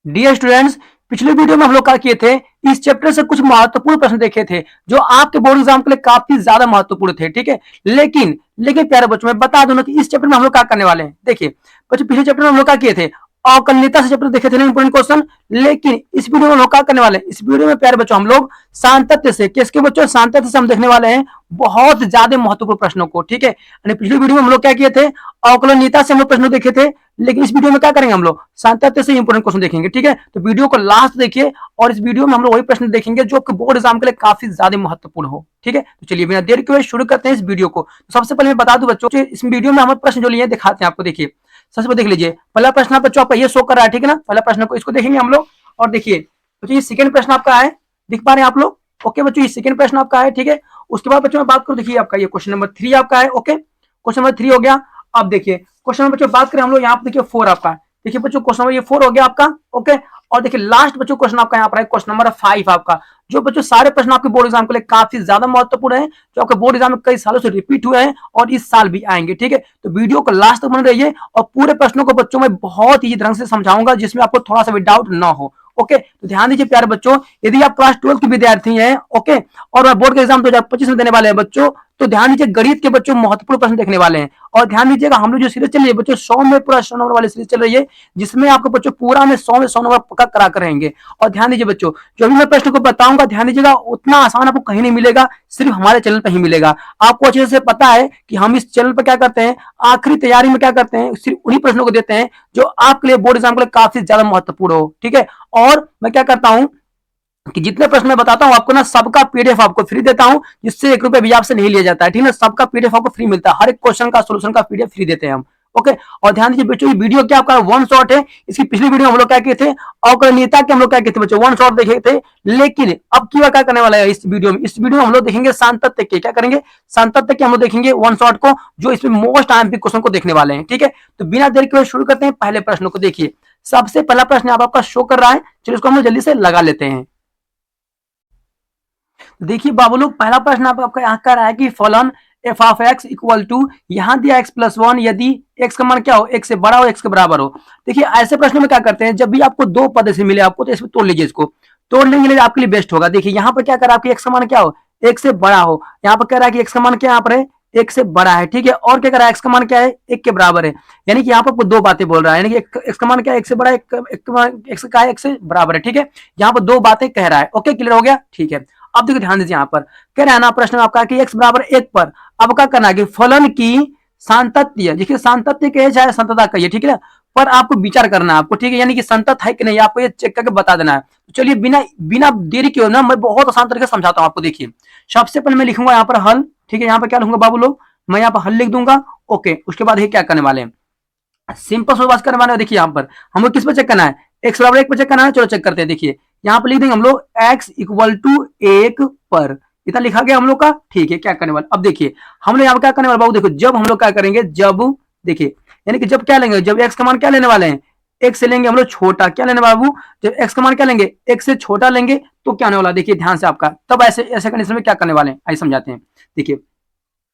Dear students, पिछले video में हम लोग क्या किए थे, इस चैप्टर से कुछ महत्वपूर्ण प्रश्न देखे थे जो आपके बोर्ड एग्जाम के लिए काफी ज्यादा महत्वपूर्ण थे। ठीक है, लेकिन लेकिन प्यारे बच्चों, मैं बता दूं ना कि इस चैप्टर में हम लोग क्या करने वाले हैं। देखिए बच्चों, पिछले चैप्टर में हम लोग क्या किए थे, अवकलनीयता से चैप्टर देखे थे ना इंपोर्टेंट क्वेश्चन। लेकिन इस वीडियो में हम लोग क्या करने वाले हैं, इस वीडियो में प्यारे बच्चों हम लोग सातत्य से, किसके बच्चों, सातत्य से हम देखने वाले हैं बहुत ज्यादा महत्वपूर्ण प्रश्नों को। ठीक है, पिछली वीडियो में हम लोग क्या किए थे, अवकलनीयता से हम लोग प्रश्न देखे थे, लेकिन इस वीडियो में क्या करेंगे, हम लोग सातत्य से इंपोर्टेंट क्वेश्चन देखेंगे। ठीक है, तो वीडियो को लास्ट देखिए और इस वीडियो में हम लोग वही प्रश्न देखेंगे जो आपके बोर्ड एग्जाम के लिए काफी ज्यादा महत्वपूर्ण हो। ठीक है, तो चलिए बिना देर के शुरू करते हैं इस वीडियो को। तो सबसे पहले मैं बता दूं बच्चों, इस वीडियो में हम प्रश्न जो लिए दिखाते हैं आपको। देखिए सबसे पहले देख लीजिए, पहला प्रश्न बच्चों आपका ये शो कर रहा है। ठीक है ना, पहला प्रश्न को इसको देखेंगे हम लोग। और देखिए बच्चों, ये सेकंड प्रश्न आपका है, दिख पा रहे हैं आप लोग? ओके बच्चों, ये सेकंड प्रश्न आपका है। ठीक है, उसके बाद बच्चों मैं बात करूं, देखिए आपका ये क्वेश्चन नंबर 3 आपका है। ओके, क्वेश्चन नंबर 3 हो गया। अब देखिए क्वेश्चन नंबर बच्चों बात करें हम लोग, यहाँ पे देखिए 4 आपका है। देखिए बच्चों क्वेश्चन नंबर ये 4 हो गया आपका। ओके, और देखिए लास्ट बच्चों क्वेश्चन आपका यहाँ पर है, क्वेश्चन नंबर 5 आपका, जो बच्चों सारे प्रश्न आपके बोर्ड एग्जाम के लिए काफी ज्यादा महत्वपूर्ण है, जो आपके बोर्ड एग्जाम में कई सालों से रिपीट हुए हैं और इस साल भी आएंगे। ठीक है, तो वीडियो को लास्ट तक बने रहिए और पूरे प्रश्नों को बच्चों में बहुत ही ढंग से समझाऊंगा जिसमें आपको थोड़ा सा भी डाउट ना हो। ओके, तो ध्यान दीजिए प्यारे बच्चों, यदि आप क्लास 12 के विद्यार्थी हैं, ओके, और बोर्ड के एग्जाम 2025 में देने वाले हैं बच्चों, तो ध्यान दीजिए गणित के बच्चों महत्वपूर्ण प्रश्न देखने वाले हैं। और ध्यान दीजिएगा, हम लोग जो सीरीज चल रही है बच्चों, 100 में पूरा 100 नंबर वाली सीरीज चल रही है, जिसमें आपको बच्चों पूरा में 100 में 100 नंबर पक्का करा कर रहेंगे। और ध्यान दीजिए बच्चों, जो भी मैं प्रश्न को बताऊंगा, ध्यान दीजिएगा उतना आसान आपको कहीं नहीं मिलेगा, सिर्फ हमारे चैनल पर ही मिलेगा। आपको अच्छे से पता है कि हम इस चैनल पर क्या करते हैं, आखिरी तैयारी में क्या करते हैं, सिर्फ उन्हीं प्रश्नों को देते हैं जो आपके लिए बोर्ड एग्जाम के लिए काफी ज्यादा महत्वपूर्ण हो। ठीक है, और मैं क्या करता हूं कि जितने प्रश्न मैं बताता हूं आपको ना, सबका पीडीएफ आपको फ्री देता हूं, जिससे 1 रुपए भी आपसे नहीं लिया जाता है। ठीक है, सबका पीडीएफ आपको फ्री मिलता है, हर एक क्वेश्चन का सोल्यूशन का पीडीएफ फ्री देते हैं हम। ओके, और ध्यान दीजिए बच्चों, ये वीडियो क्या आपका वन शॉट है। इसकी पिछली वीडियो हम लोग क्या किए थे, अवकलनीयता के हम लोग क्या किए थे बच्चों, वन शॉट देखे थे। लेकिन अब की बार क्या करने वाला है इस वीडियो में, इस वीडियो में हम लोग देखेंगे सातत्य के, क्या करेंगे, सातत्य के हम लोग देखेंगे वन शॉट को, जो इसमें मोस्ट आईएमपी क्वेश्चन को देखने वाले हैं। ठीक है, तो बिना देर के शुरू करते हैं पहले प्रश्न को। देखिए सबसे पहला प्रश्न आपका शो कर रहा है, चलिए इसको हम लोग जल्दी से लगा लेते हैं। देखिए बाबू लोग, पहला प्रश्न आपका यहाँ कर रहा है कि फलन f of x equal to, यहाँ दिया एक्स प्लस 1, यदि एक्स का मान क्या हो, एक्स से बड़ा हो, एक्स के बराबर हो। देखिए ऐसे प्रश्न में क्या करते हैं, जब भी आपको दो पद से मिले आपको, तो इसमें तोड़ लीजिए, इसको तोड़ लेंगे आपके लिए बेस्ट होगा। देखिए यहाँ पर क्या कर रहा है, आपकी एक्स का मान क्या हो, एक से बड़ा हो। यहाँ पर कह रहा है कि एक्स का मान क्या यहाँ पर है, एक से बड़ा है। ठीक है, और क्या कर रहा है, एक्स का मान क्या है, एक के बराबर है। यानी कि यहाँ पर दो बातें बोल रहा है, यानी कि एक्स का मान क्या है, एक से बड़ा है, एक्स का है, एक से बराबर है। ठीक है, यहाँ पर दो बातें कह रहा है। ओके, क्लियर हो गया? ठीक है, अब देखो ध्यान दीजिए, यहाँ पर कह रहा है ना प्रश्न आपका कि x बराबर 1 पर अब क्या करना है कि फलन की सांतत्य, देखिए सांतत्य कहे चाहे संतता कहिए, ठीक है ना, पर आपको विचार करना है आपको। ठीक है, यानी कि संतत है कि नहीं, आपको ये चेक करके बता देना है। तो चलिए बिना बिना देरी के ना, मैं बहुत आसान तरीके से समझाता हूँ आपको। देखिए सबसे पहले मैं लिखूंगा यहाँ पर हल। ठीक है, यहाँ पर क्या लिखूंगा बाबू लोग, मैं यहाँ पर हल लिख दूंगा। ओके, उसके बाद ये क्या करने वाले हैं, सिंपल से बात करने वाले हैं। देखिए यहाँ पर हम लोग किस पे चेक करना है, एक्स बराबर 1 पर चेक करना है। चलो चेक करते हैं। देखिए यहाँ पर लिख देंगे हम लोग x इक्वल टू 1 पर, इतना लिखा गया हम लोग का। ठीक है, क्या करने वाले, अब देखिए हम लोग यहाँ क्या करने वाले बाबू, देखो जब हम लोग क्या करेंगे, जब देखिए यानी कि जब क्या लेंगे, जब x का मान क्या लेने वाले हैं, x से लेंगे हम लोग छोटा, क्या लेने बाबू, जब x का मान क्या लेंगे, x से छोटा लेंगे तो क्या होने वाला, देखिए ध्यान से आपका, तब ऐसे ऐसे कंडीशन में क्या करने वाले हैं आइए समझाते हैं। देखिए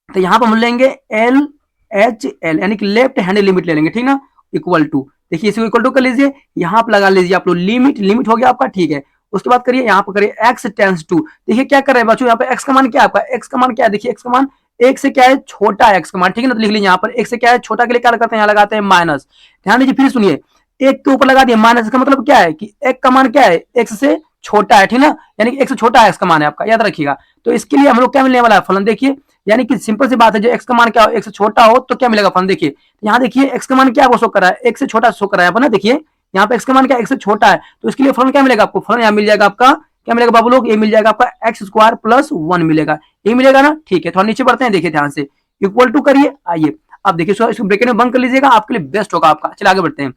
तो यहाँ पर हम लेंगे एल एच एल, यानी कि लेफ्ट हैंड लिमिट ले लेंगे। ठीक ना, इक्वल टू, देखिए इसको इक्वल टू कर लीजिए, यहाँ पर लगा लीजिए आप लोग लिमिट, लिमिट हो गया आपका। ठीक है, उसके बाद करिए यहाँ पर करिए x टेंस टू, देखिए क्या कर रहे हैं बच्चों, यहाँ पे x का मान क्या है आपका, x का मान क्या है, देखिए x का मान एक से क्या है, छोटा है x का मान। ठीक है ना, तो लिख लीजिए यहाँ पर एक से क्या है, छोटा के लिए क्या करते हैं, यहाँ लगाते हैं माइनस। ध्यान दीजिए, फिर सुनिए, एक के ऊपर लगा दिए माइनस, का मतलब क्या है कि एक का मान क्या है, x से छोटा है। ठीक ना, यानी कि x से छोटा है x का मान है आपका, याद रखिएगा। तो इसके लिए हम लोग क्या मिलने वाला है फलन, देखिए यानी कि सिंपल सी बात है, जो x का मान क्या हो, x से छोटा हो तो क्या मिलेगा फलन। देखिए यहाँ देखिए x का मान क्या वो शो कर रहा है, x से छोटा शो कर रहा है ना। देखिए यहाँ पे x का मान क्या, x से छोटा है, तो इसके लिए फलन क्या मिलेगा आपको, फलन यहाँ मिल जाएगा आपका, क्या मिलेगा बाबू लोग, ये मिल जाएगा आपका एक्स स्क्वायर प्लस 1 मिलेगा, ये मिलेगा ना। ठीक है, थोड़ा नीचे बढ़ते हैं, देखिए ध्यान से, इक्वल टू करिए। आइए अब देखिए इसको ब्रैकेट में बंद कर लीजिएगा, आपके लिए बेस्ट होगा आपका। चलिए आगे बढ़ते हैं।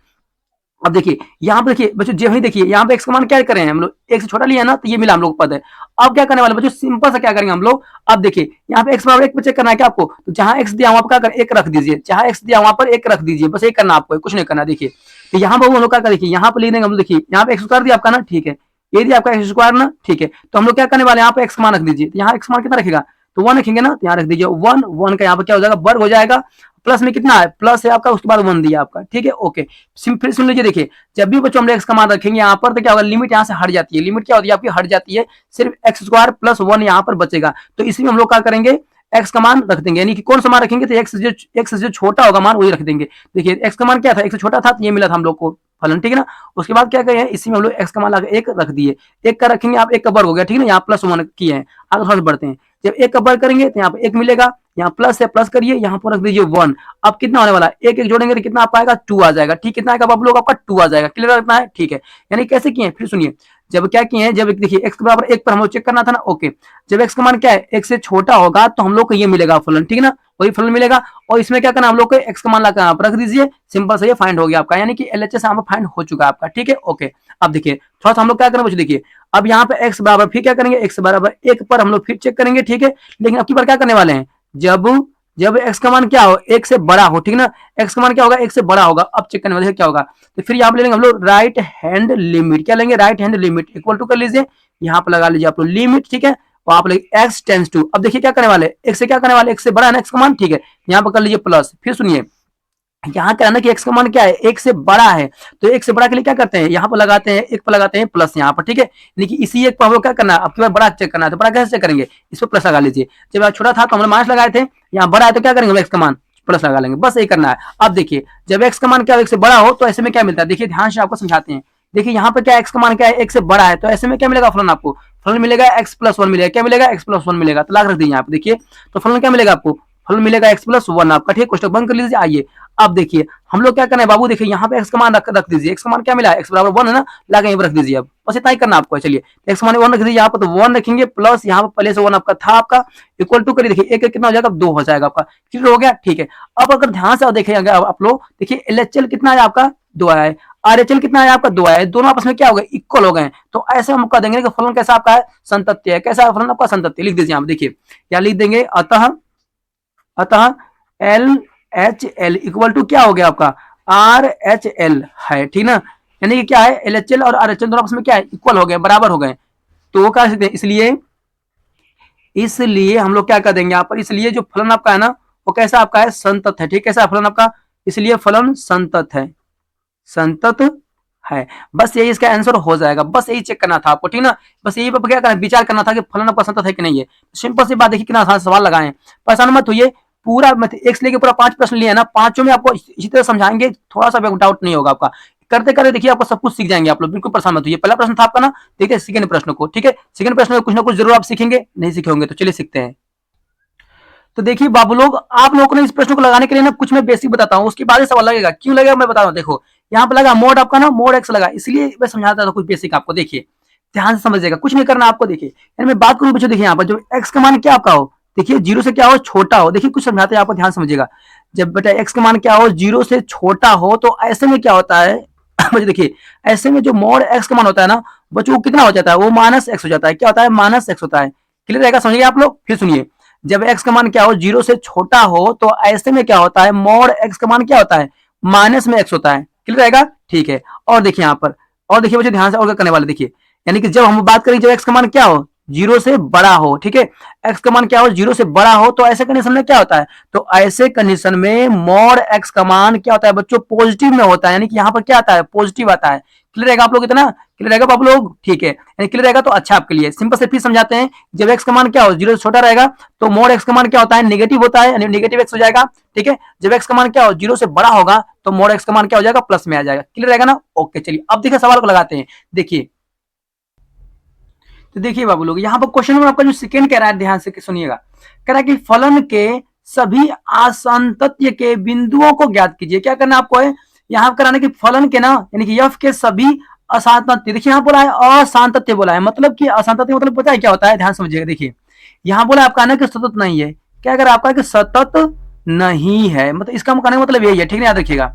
अब देखिए यहाँ पे देखिए बच्चों, जो ही देखिए यहाँ पे x का मान क्या कर रहे हैं हम लोग, एक से छोटा लिया ना, तो ये मिला हम लोग पद है। अब क्या करने वाले बच्चों, सिंपल से क्या करेंगे हम लोग, अब देखिए यहाँ पे x बराबर 1 पे चेक करना है क्या आपको, तो जहां x दिया वहां पर क्या कर, 1 रख दीजिए, जहां x दिया वहां पर 1 रख दीजिए, बस ये करना आपको, कुछ नहीं करना। देखिए तो यहाँ पर हम लोग क्या कर, देखिए यहाँ पर लिख देंगे हम लोग, देखिए यहाँ पे x स्क्वायर दिया आपका ना, ठीक है, ये दिया आपका x स्क्वायर ना। ठीक है, तो हम लोग क्या करने वाले, यहाँ पे x मान रख दीजिए, यहाँ x मान कितना रखेगा, तो 1 रखेंगे ना, तो यहाँ रख दीजिए 1, 1 का यहाँ पर क्या हो जाएगा, वर्ग हो जाएगा, प्लस में कितना है, प्लस है आपका, उसके बाद 1 दिया आपका, ठीक है ओके। फिर सुन लीजिए, देखिए जब भी बच्चों हम एक्स का मान रखेंगे यहाँ पर तो क्या होगा, लिमिट यहाँ से हट जाती है। लिमिट क्या होती है आपकी, हट जाती है, सिर्फ एक्स स्क्वायर प्लस 1 यहाँ पर बचेगा। तो इसमें हम लोग क्या करेंगे, एक्स का मान रख देंगे, यानी कि कौन सा मान रखेंगे, तो एक्स जो छोटा होगा मान वही रख देंगे। देखिए एक्स का मान क्या था, एक्स से छोटा था तो ये मिला था हम लोग को फलन, ठीक है ना। उसके बाद क्या करें, इसी में हम लोग एक्स का मान लगा एक रख दिए, एक का रखेंगे आप, एक का वर्ग हो गया, ठीक है ना, यहाँ प्लस 1 किए हैं। आगे थोड़ा सा बढ़ते हैं, जब एक का वर्ग करेंगे तो यहाँ पे एक मिलेगा, यहाँ प्लस है, प्लस करिए, यहाँ पर रख दीजिए 1। अब कितना होने वाला है, एक एक जोड़ेंगे तो कितना आपका आएगा, 2 आ जाएगा, ठीक, कितना आएगा आप लोग, आपका 2 आ जाएगा। क्लियर रखना है, ठीक है। यानी कैसे किए हैं, फिर सुनिए, जब क्या किए हैं, जब देखिए एक्स के बराबर एक पर हम लोग चेक करना था ना, ओके। जब एक्स का मान क्या है, एक से छोटा होगा तो हम लोग को ये मिलेगा फलन, ठीक है ना, वही फलन मिलेगा। और इसमें क्या करना, हम लोग को एक्स का मान लाकर आप रख दीजिए, सिंपल से ये फाइंड हो गया आपका, यानी कि एलएचएस यहाँ पर फाइंड हो चुका है आपका, ठीक है ओके। अब देखिए थोड़ा सा हम लोग क्या करेंगे बच्चों, देखिए अब यहाँ पे एक्स बराबर फिर क्या करेंगे, एक्स बराबर एक पर हम लोग फिर चेक करेंगे, ठीक है। लेकिन अब की बार क्या करने वाले हैं, जब जब एक्स का मान क्या हो, एक से बड़ा हो, ठीक है ना, एक्स का मान क्या होगा, एक से बड़ा होगा। अब चेक करने वाले क्या होगा, तो फिर यहाँ पे ले लेंगे हम लोग राइट हैंड लिमिट, क्या लेंगे, right hand limit equal to कर लीजिए, यहाँ पे लगा लीजिए आप लोग लिमिट, ठीक है। और आप लोग एक्स टेंस टू, अब देखिए क्या करने वाले, एक्स से क्या करने वाले, एक्स से बड़ा है ना एक्स का मान, ठीक है, यहाँ पर कर लीजिए प्लस। फिर सुनिए यहाँ क्या है ना कि एक्स का मान क्या है, एक से बड़ा है, तो एक से बड़ा के लिए क्या करते हैं, यहाँ पर लगाते हैं, एक पर लगाते हैं प्लस यहाँ पर, ठीक है। लेकिन इसी एक पर हम लोग क्या करना है, आपके पास बड़ा चेक करना है, तो बड़ा कैसे चेक करेंगे, इस पर प्लस लगा लीजिए। जब आप छोटा था तो हमने माइनस लगाए थे, यहाँ बड़ा है तो क्या करेंगे, एक्स का मान प्लस लगा लेंगे, बस यही करना है। अब देखिए जब एक्स का मान क्या एक से बड़ा हो तो ऐसे में क्या मिलता है, देखिए ध्यान से आपको समझाते हैं। देखिए यहाँ पर क्या एक्स का मान क्या है, एक से बड़ा है, तो ऐसे में क्या मिलेगा फलन, आपको फलन मिलेगा एक्स प्लस 1 मिलेगा, क्या मिलेगा, एक्स प्लस 1 मिलेगा। तो लाख रख दीजिए यहाँ पे, देखिए तो फलन क्या मिलेगा आपको, फलन मिलेगा एक्स प्लस 1 आपका, ठीक, क्वेश्चन बंद कर लीजिए। आइए अब देखिए हम लोग क्या करना है बाबू, देखिए यहाँ पे एक्स का मान रख दीजिए, एक्स का मान क्या मिला, एक्स बराबर 1 है ना, लाके यहीं पर रख दीजिए। अब बस इतना ही करना आपको, चलिए एक्स मान 1 रख दीजिए यहाँ पर, तो 1 रखेंगे प्लस यहाँ पर पहले से 1 आपका था आपका, इक्वल टू करिए, देखिए एक कितना हो जाएगा, 2 हो जाएगा आपका, क्लियर हो गया, ठीक है। अब अगर ध्यान से देखेंगे आप लोग, देखिए एलएचएल कितना है आपका, 2 आया है, आरएचएल कितना है आपका, 2 आया है, दोनों आपस में क्या हो गए, इक्वल हो गए। तो ऐसे हम कह देंगे कि फलन कैसा आपका है, संतत्य है, कैसा फलन आपका, संतत्य। लिख दीजिए यहाँ देखिए, क्या लिख देंगे, अतः अतः L H L equal to क्या हो गया आपका, आर एच एल है, ठीक ना, यानी कि क्या है, एल एच एल और आर एच एल दोनों आपस में क्या है, इक्वल हो गए, बराबर हो गए। तो क्या सकते हैं, इसलिए इसलिए हम लोग क्या कर देंगे यहाँ पर, इसलिए जो फलन आपका है ना वो कैसा आपका है, संतत है, ठीक, कैसा फलन आपका, इसलिए फलन संतत है, संतत है। बस यही इसका आंसर हो जाएगा, बस यही चेक करना था आपको, ठीक ना। बस यही पर क्या करना, विचार करना था कि फलन आपका संतत है कि नहीं है। सिंपल सी बात, देखिए कितना आसान सवाल लगाए, परेशान मत होइए। पूरा एक से लेके पूरा 5 प्रश्न लिए ना, पांचों में आपको इसी तरह समझाएंगे, थोड़ा सा डाउट नहीं होगा आपका। करते करते देखिए आपको सब कुछ सीख जाएंगे आप लोग, बिल्कुल परेशान मत होइए। पहला प्रश्न था आपका ना, देखिए सेकंड प्रश्न को, ठीक है, सेकंड प्रश्न में कुछ ना कुछ जरूर आप सीखेंगे, नहीं सीखे होंगे तो चलिए सीखते हैं। तो देखिए बाबू लोग, आप लोगों को ना इस प्रश्न को लगाने के लिए ना कुछ मैं बेसिक बताता हूँ, उसके बाद सवाल लगेगा, क्यों लगेगा मैं बता रहा हूँ। देखो यहाँ पे लगा मोड आपका ना, मोड एक्स लगा, इसलिए मैं समझाता था कुछ बेसिक आपको, देखिए ध्यान से समझिएगा, कुछ नहीं करना आपको। देखिए यानी मैं बात करूँ बच्चों, देखिए यहाँ पर जो एक्स का मान क्या आपका हो, देखिए 0 से क्या हो, छोटा हो, देखिए कुछ समझाते हैं आपको, ध्यान समझिएगा। जब बेटा एक्स का मान क्या हो, 0 से छोटा हो, तो ऐसे में क्या होता है बच्चों, देखिए ऐसे में जो मोड एक्स का मान होता है ना बच्चों, वो कितना हो जाता है, वो माइनस एक्स हो जाता है, क्या होता है, माइनस एक्स होता है। क्लियर रहेगा, समझिए आप लोग। फिर सुनिए, जब एक्स का मान क्या हो, 0 से छोटा हो, तो ऐसे में क्या होता है, मोड एक्स का मान क्या होता है, माइनस में एक्स होता है। क्लियर रहेगा, ठीक है। और देखिए यहाँ पर, और देखिए बच्चों ध्यान से और क्या करने वाले, देखिए यानी कि जब हम बात करें जब एक्स का मान क्या हो, 0 से बड़ा हो, ठीक है, एक्स का मान क्या हो, 0 से बड़ा हो, तो ऐसे कंडीशन में क्या होता है, तो ऐसे कंडीशन में मोड एक्स का मान क्या होता है बच्चों, पॉजिटिव में होता है, यानी कि यहाँ पर क्या आता है, पॉजिटिव आता है। क्लियर रहेगा आप लोग, इतना क्लियर रहेगा आप लोग, ठीक है, यानी क्लियर रहेगा तो अच्छा आपके लिए। सिंपल से फिर समझाते हैं, जब एक्स का मान क्या हो, 0 से छोटा रहेगा, तो मोड एक्स का मान क्या होता है, नेगेटिव होता है, यानी नेगेटिव एक्स हो जाएगा, ठीक है। जब एक्स का मान क्या हो, 0 से बड़ा होगा, तो मोड एक्स का मान क्या हो जाएगा, प्लस में आ जाएगा। क्लियर रहेगा ना, ओके। चलिए अब देखिए सवाल को लगाते हैं, देखिए तो देखिए बाबू लोग, यहाँ पर क्वेश्चन नंबर आपका जो सेकंड कह रहा है, ध्यान से सुनिएगा, कह रहा है कि फलन के सभी आसांतत्य के बिंदुओं को ज्ञात कीजिए। क्या करना आपको है, यहाँ कराना कि फलन के ना, यानी कि एफ के सभी असांतत्य, देखिए यहाँ बोला है असांतत्य बोला है, मतलब कि असांतत्य मतलब पता है क्या होता है, ध्यान समझिएगा। देखिए यहाँ बोला आपका ना कि सतत नहीं है, क्या अगर आपका कि सतत नहीं है, मतलब इसका कहने का मतलब यही है, ठीक है, याद रखिएगा।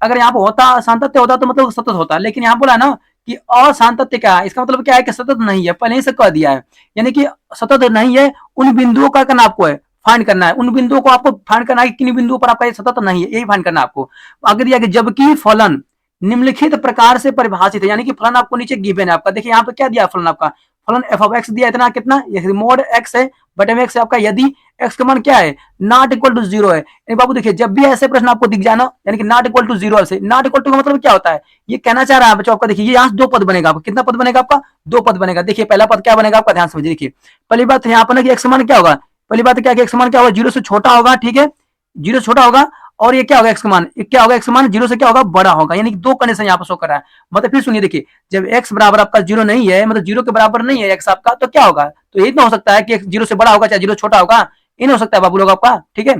अगर यहाँ पर होता असांतत्य होता तो मतलब सतत होता, लेकिन यहाँ बोला ना कि असांतत्य क्या है, इसका मतलब क्या है कि सतत नहीं है, पहले ही से कह दिया है, यानी कि सतत नहीं है। उन बिंदुओं का करना आपको है, फाइंड करना है, उन बिंदुओं को आपको फाइंड करना है कि किन बिंदुओं पर आपका ये सतत नहीं है, यही फाइंड करना है आपको। अगर दिया कि जबकि फलन निम्नलिखित प्रकार से परिभाषित है, यानी कि फलन आपको नीचे गिवन है आपका, देखिए यहाँ पे क्या दिया फलन आपका, फलन एफ ऑफ एक्स दिया इतना, कितना, मोड एक्स है, बटे में एक्स है आपका, यदि एक्स का मान क्या है नॉट इक्वल टू जीरो है। यानी बाबू देखिए जब भी ऐसे प्रश्न आपको दिख जाए ना, यानी कि नॉट इक्वल टू जीरो से, नॉट इक्वल टू का मतलब क्या होता है, ये कहना चाह रहा है बच्चों आपका, देखिए ये यहाँ से दो पद बनेगा आपका, कितना पद बनेगा आपका, दो पद बनेगा। देखिए पहला पद क्या बनेगा आपका, ध्यान समझिए। देखिए पहली बात यहाँ पर ना कि एक्स मान क्या होगा, पहली बात क्या है, एक्स मान क्या होगा, जीरो से छोटा होगा, ठीक है, जीरो से छोटा होगा, और ये क्या होगा एक्स का मान, क्या होगा एक्स का मान जीरो से क्या होगा बड़ा होगा, यानी कि दो कंडीशन यहाँ पर शो कर रहा है। मतलब फिर सुनिए, देखिए जब एक्स बराबर आपका जीरो नहीं है, मतलब जीरो के बराबर नहीं है एक्स आपका, तो क्या होगा, तो यही तो हो सकता है कि जीरो से बड़ा होगा चाहे जीरो छोटा होगा, ये नहीं हो सकता है बाबू लोग आपका, ठीक है,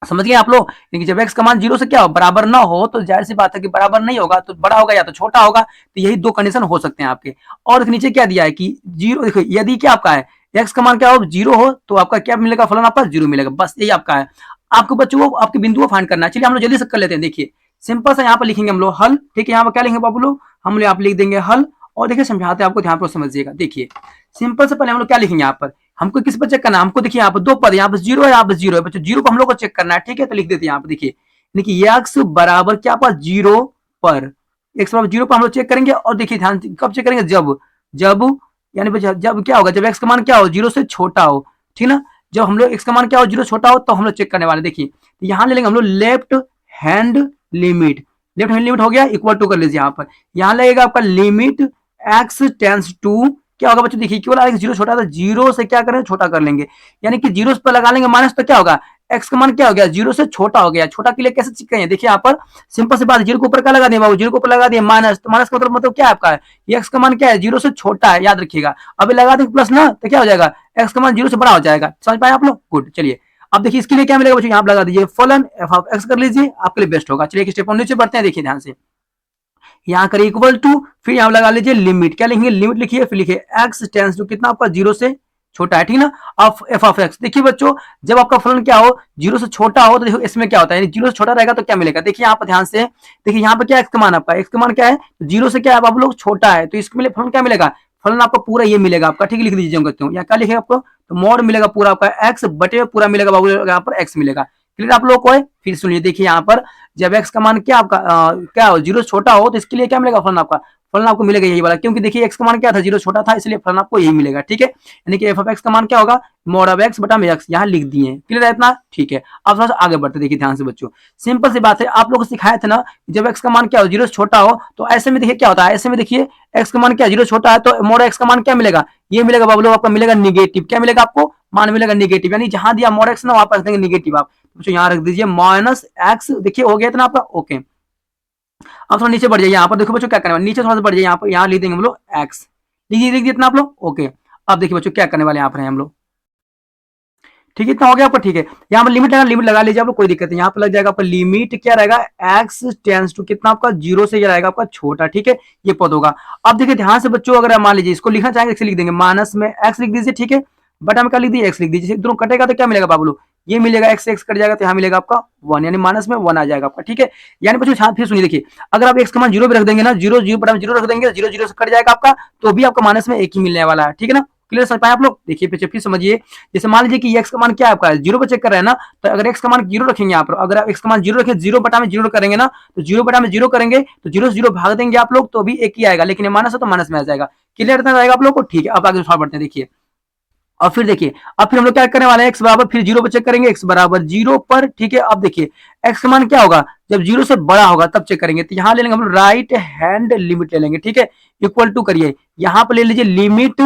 समझ गए आप लोग। लेकिन जब एक्स का मान जीरो से क्या हो बराबर ना हो, तो जाहिर सी बात है कि बराबर नहीं होगा, तो बड़ा होगा या तो छोटा होगा, तो यही दो कंडीशन हो सकते हैं आपके। और नीचे क्या दिया है कि जीरो, देखो यदि क्या आपका है एक्स का मान क्या हो जीरो हो, तो आपका क्या मिलेगा, फलन आपका जीरो मिलेगा, बस यही आपका है। आपको बच्चों को आपके बिंदु को फाइंड करना है। चलिए हम लोग जल्दी से कर लेते हैं। देखिए सिंपल सा यहाँ पर लिखेंगे हम लोग हल, ठीक है, यहाँ पर क्या लिखेंगे बाबू लोग, हम लोग यहाँ पर लिख देंगे हल। और देखिए समझाते हैं आपको, ध्यान पर समझिएगा। देखिए सिंपल से पहले हम लोग क्या लिखेंगे यहाँ पर, हमको किस पर चेक करना है, हमको देखिए यहाँ पर दो पद, यहाँ पर जीरो है, यहाँ पर जीरो है बच्चों, जीरो को हम लोग को चेक करना है, ठीक है, तो लिख देते हैं यहाँ पर। देखिए एक्स बराबर क्या पास जीरो पर, एक्स बराबर जीरो पर हम लोग चेक करेंगे। और देखिए ध्यान कब चेक करेंगे, जब जब यानी जब क्या होगा, जब एक्स का मान क्या हो जीरो से छोटा हो, ठीक ना, जब हम लोग एक्स का मान क्या हो जीरो छोटा हो, तो हम लोग चेक करने वाले। देखिए यहाँ ले लेंगे हम लोग left hand limit, left hand limit हो गया इक्वल टू कर लीजिए यहाँ पर, यहाँ लगेगा आपका लिमिट एक्स टेंस टू क्या होगा बच्चों, देखिए क्यों जीरो छोटा था, जीरो से क्या करें छोटा कर लेंगे, यानी कि जीरो पर लगा लेंगे माइनस, तो क्या होगा एक्स का मान क्या हो गया जीरो से छोटा हो गया। छोटा के लिए कैसे चेक करेंगे, देखिए यहाँ पर सिंपल सी बात, जीरो के ऊपर क्या लगा दिया बाबू, जीरो के ऊपर लगा दिया माइनस, तो माइनस का मतलब क्या है आपका है, एक्स का मान क्या है जीरो से छोटा है, याद रखिएगा। अभी लगा देंगे प्लस ना, तो क्या हो जाएगा एक्स का मान जीरो से बड़ा हो जाएगा। समझ पाए आप लोग, गुड। चलिए अब देखिए इसके लिए क्या मिलेगा बच्चों, यहाँ पर लगा दीजिए फलन एफ ऑफ एक्स कर लीजिए, आपके लिए बेस्ट होगा। चलिए एक स्टेप नीचे बढ़ते हैं, देखिए ध्यान से, यहाँ करिए इक्वल टू, फिर यहाँ लगा लीजिए लिमिट, क्या लिखेंगे लिमिट लिखिए, फिर लिखिए एक्स टेंस टू कितना आपका जीरो से छोटा है, ठीक ना, ऑफ एफ ऑफ एक्स। देखिए बच्चों जब आपका फलन क्या हो जीरो से छोटा हो, तो देखो इसमें क्या होता है, जीरो से छोटा रहेगा तो क्या मिलेगा, देखिए यहाँ पर ध्यान से, देखिए यहाँ पर क्या एक्स का मान आपका, एक्स का मान क्या है जीरो से क्या है आप लोग छोटा है, तो इसके लिए फलन क्या मिलेगा, फलन आपको पूरा ये मिलेगा आपका, ठीक लिख दीजिए हम कहते हैं, यहाँ क्या लिखेगा आपको, तो मोड मिलेगा पूरा आपका एक्स बटे पूरा मिलेगा बाबू, यहाँ पर एक्स मिलेगा। क्लियर आप लोग को है। फिर सुनिए देखिए यहाँ पर जब एक्स का मान क्या आपका क्या हो जीरो छोटा हो, तो इसके लिए क्या मिलेगा फलन आपका, फलन आपको मिलेगा यही वाला, क्योंकि देखिए एक्स का मान क्या था जीरो छोटा था, इसलिए फलन आपको यही मिलेगा, ठीक है, यानी कि एफ ऑफ एक्स का मान क्या होगा मोड ऑफ एक्स बटा में एक्स, यहाँ लिख दिए। क्लियर है इतना, ठीक है। अब थोड़ा सा आगे बढ़ते देखिए ध्यान से बच्चों, सिंपल सी बात है, आप लोग को सिखाया था ना जब एक्स का मान क्या हो जीरो छोटा हो, तो ऐसे में देखिए क्या होता है, ऐसे में देखिए एक्स का मान क्या जीरो छोटा है, तो मोड एक्स का मान क्या मिलेगा, ये मिलेगा बाबू लोग आपका मिलेगा निगेटिव, क्या मिलेगा आपको मान मिलेगा निगेटिव, यानी जहां दिया मोड एक्स ना वहां पर रख देंगे निगेटिव आप, तो यहाँ रख दीजिए माइनस एक्स, देखिए हो गया इतना आपका, ओके। अब थोड़ा नीचे बढ़ जाइए, यहाँ पर देखो बच्चों क्या करने वाले, नीचे थोड़ा सा बढ़ जाइए, यहाँ पर यहाँ लिख देंगे हम लोग एक्स, लिख दिए इतना आप लोग, ओके। अब देखिए बच्चों क्या करने वाले यहाँ पर हम लोग, ठीक है इतना हो गया आपका, ठीक है, यहाँ पर लिमिट लगा लीजिए आप लोग, कोई दिक्कत नहीं, यहाँ पर लग जाएगा आपका लिमिट क्या रहेगा एक्स टेंस टू कितना आपका जीरो से रहेगा आपका छोटा, ठीक है, ये पद होगा। अब देखिए ध्यान से बच्चों, अगर मान लीजिए इसको लिखना चाहेंगे लिख देंगे माइनस में एक्स लिख दीजिए, ठीक है, बटा में क्या लिख दीजिए एक्स लिख दीजिए, दोनों कटेगा तो क्या मिलेगा बाबू लोग, ये मिलेगा एक्स एक्स कट जाएगा, तो यहाँ मिलेगा आपका वन, यानी माइनस में वन आ जाएगा आपका, ठीक है। यानी बच्चों फिर सुनिए, देखिए अगर आप एक्स का मान जीरो भी रख देंगे ना, जीरो जीरो बटा में जीरो रख देंगे, जीरो जीरो से कट जाएगा आपका, तो भी आपका माइनस में एक ही मिलने वाला है, ठीक है ना। क्लियर समझ पाए आप लोग, देखिए फिर समझिए, जैसे मान लीजिए कि एक्स का मान क्या है आपका जीरो पे चेक कर रहे हैं ना, तो अगर एक्स का मान जीरो रखेंगे यहाँ पर, अगर आप एक्स का मान जीरो रखें, जीरो बटा में जीरो करेंगे ना, तो जीरो बटा में जीरो करेंगे तो जीरो से जीरो भाग देंगे आप लोग, तो भी एक ही आएगा, लेकिन माइनस है तो माइनस में आ जाएगा। क्लियर इतना रहेगा आप लोग को, ठीक है। अब आगे सॉल्व करते हैं, देखिए और फिर देखिए अब फिर हम लोग क्या करने वाले हैं, एक्स बराबर फिर जीरो पर चेक करेंगे, एक्स बराबर जीरो पर, ठीक है। अब देखिए एक्स का मान क्या होगा जब जीरो से बड़ा होगा तब चेक करेंगे, तो यहाँ ले लेंगे हम लोग राइट हैंड लिमिट ले लेंगे, ठीक है, इक्वल टू करिए, यहाँ पर ले लीजिए लिमिट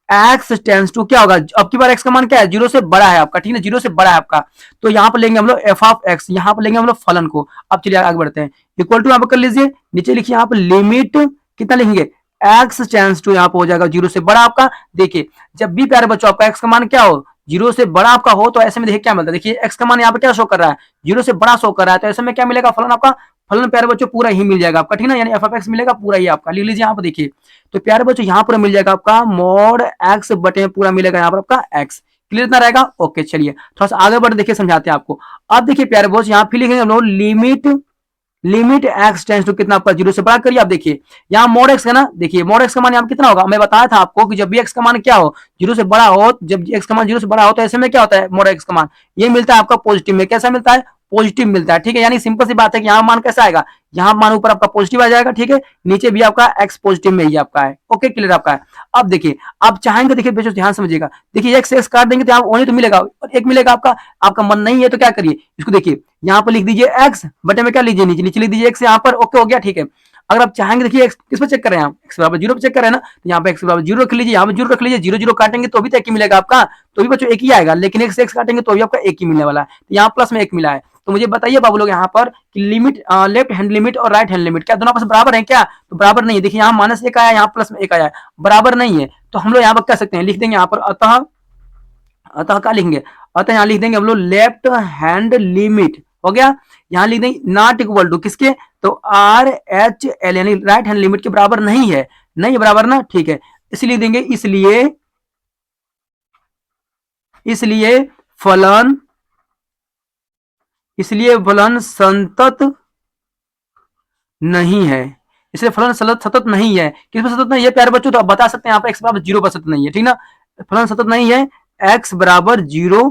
एक्स टेंस टू क्या होगा, अब की बार एक्स का मान क्या है जीरो से बड़ा है आपका, ठीक है, जीरो से बड़ा है आपका, तो यहाँ पर लेंगे हम लोग एफ ऑफ एक्स, यहाँ पर लेंगे हम लोग फलन को। अब चलिए आगे बढ़ते हैं, इक्वल टू यहाँ पर कर लीजिए, नीचे लिखिए यहाँ पर लिमिट कितना लिखेंगे एक्स टेंस टू, यहाँ पर हो जाएगा जीरो से बड़ा आपका। देखिए जब भी प्यारे बच्चों आपका एक्स का मान क्या हो जीरो से बड़ा आपका हो, तो ऐसे में देखिए क्या मिलता है, देखिए एक्स का मान यहाँ पे क्या शो कर रहा है जीरो से बड़ा शो कर रहा है, तो ऐसे में क्या मिलेगा फलन आपका, फलन प्यारे बच्चों पूरा ही मिल जाएगा आपका, ठीक ना, यानी एफ ऑफ एक्स मिलेगा पूरा ही आपका, लिख लीजिए यहाँ पर देखिए, तो प्यारे बच्चों यहाँ पूरा मिल जाएगा आपका मोड एक्स बटे पूरा मिलेगा यहाँ पर आपका एक्स। क्लियर इतना रहेगा, ओके। चलिए थोड़ा सा आगे बढ़ देखिए समझाते हैं आपको। अब देखिए प्यारे बच्चों यहाँ फिर लिखेंगे हम लोग लिमिट एक्स टेंस टू कितना आपका जीरो से बड़ा करिए। आप देखिए यहाँ मोड एक्स का ना, देखिए मोड एक्स का मान यहाँ कितना होगा, मैं बताया था आपको कि जब भी एक्स का मान क्या हो जीरो से बड़ा हो, जब एक्स का मान जीरो से बड़ा हो तो ऐसे में क्या होता है मोड एक्स का मान ये मिलता है आपका पॉजिटिव में, कैसा मिलता है पॉजिटिव मिलता है, ठीक है। यानी सिंपल सी बात है कि यहाँ मान कैसा आएगा, यहाँ मान ऊपर आपका पॉजिटिव आ जाएगा, ठीक है, नीचे भी आपका एक्स पॉजिटिव में ही आपका है। ओके, क्लियर आपका है। अब देखिए आप चाहेंगे, देखिए बच्चों ध्यान समझिएगा, देखिए एक्स एक्स काट देंगे तो यहाँ ओनली तो मिलेगा, और एक मिलेगा आपका, आपका मन नहीं है तो क्या करिए, इसको देखिए यहाँ पर लिख दीजिए एक्स, बटे में क्या लीजिए, नीचे नीचे लिख दीजिए एक्स यहाँ पर। ओके हो गया, ठीक है। अगर आप चाहेंगे, देखिए एक्स किस पर चेक करें, आप एक्स बराबर जीरो पर चेक करें ना, तो यहाँ पे एक्स बराबर जीरो रख लीजिए, यहाँ पे जीरो रख लीजिए, जीरो जीरो काटेंगे तो भी तो एक ही मिलेगा आपका, तो भी बच्चों एक ही आएगा, लेकिन एक्स एक्स काटेंगे तो भी आपका एक ही मिलने वाला है, तो यहाँ प्लस में एक मिला है। तो मुझे बताइए बाबू लोग यहाँ पर कि लिमिट, लेफ्ट हैंड लिमिट और राइट हैंड लिमिट क्या दोनों आपस में बराबर है क्या, तो बराबर नहीं है। देखिए यहाँ माइनस एक आया, यहाँ प्लस में एक आया, बराबर नहीं है, तो हम लोग यहाँ पर कह सकते हैं, लिख देंगे यहाँ पर अतः, अतः क्या लिखेंगे, अतः यहाँ लिख देंगे हम लोग लेफ्ट हैंड लिमिट, हो गया। यहाँ लिख देंगे नॉट इक्वल टू किसके, तो आर एच एल, यानी राइट हैंड लिमिट के बराबर नहीं है, नहीं है बराबर ना, ठीक है। इसलिए देंगे, इसलिए, इसलिए फलन, इसलिए फलन संतत नहीं है, इसलिए फलन सतत नहीं है। किस पर सतत नहीं है प्यारे बच्चों, तो आप बता सकते हैं यहाँ पर एक्स बराबर जीरो पर सतत नहीं है, ठीक ना, फलन सतत नहीं है एक्स बराबर जीरो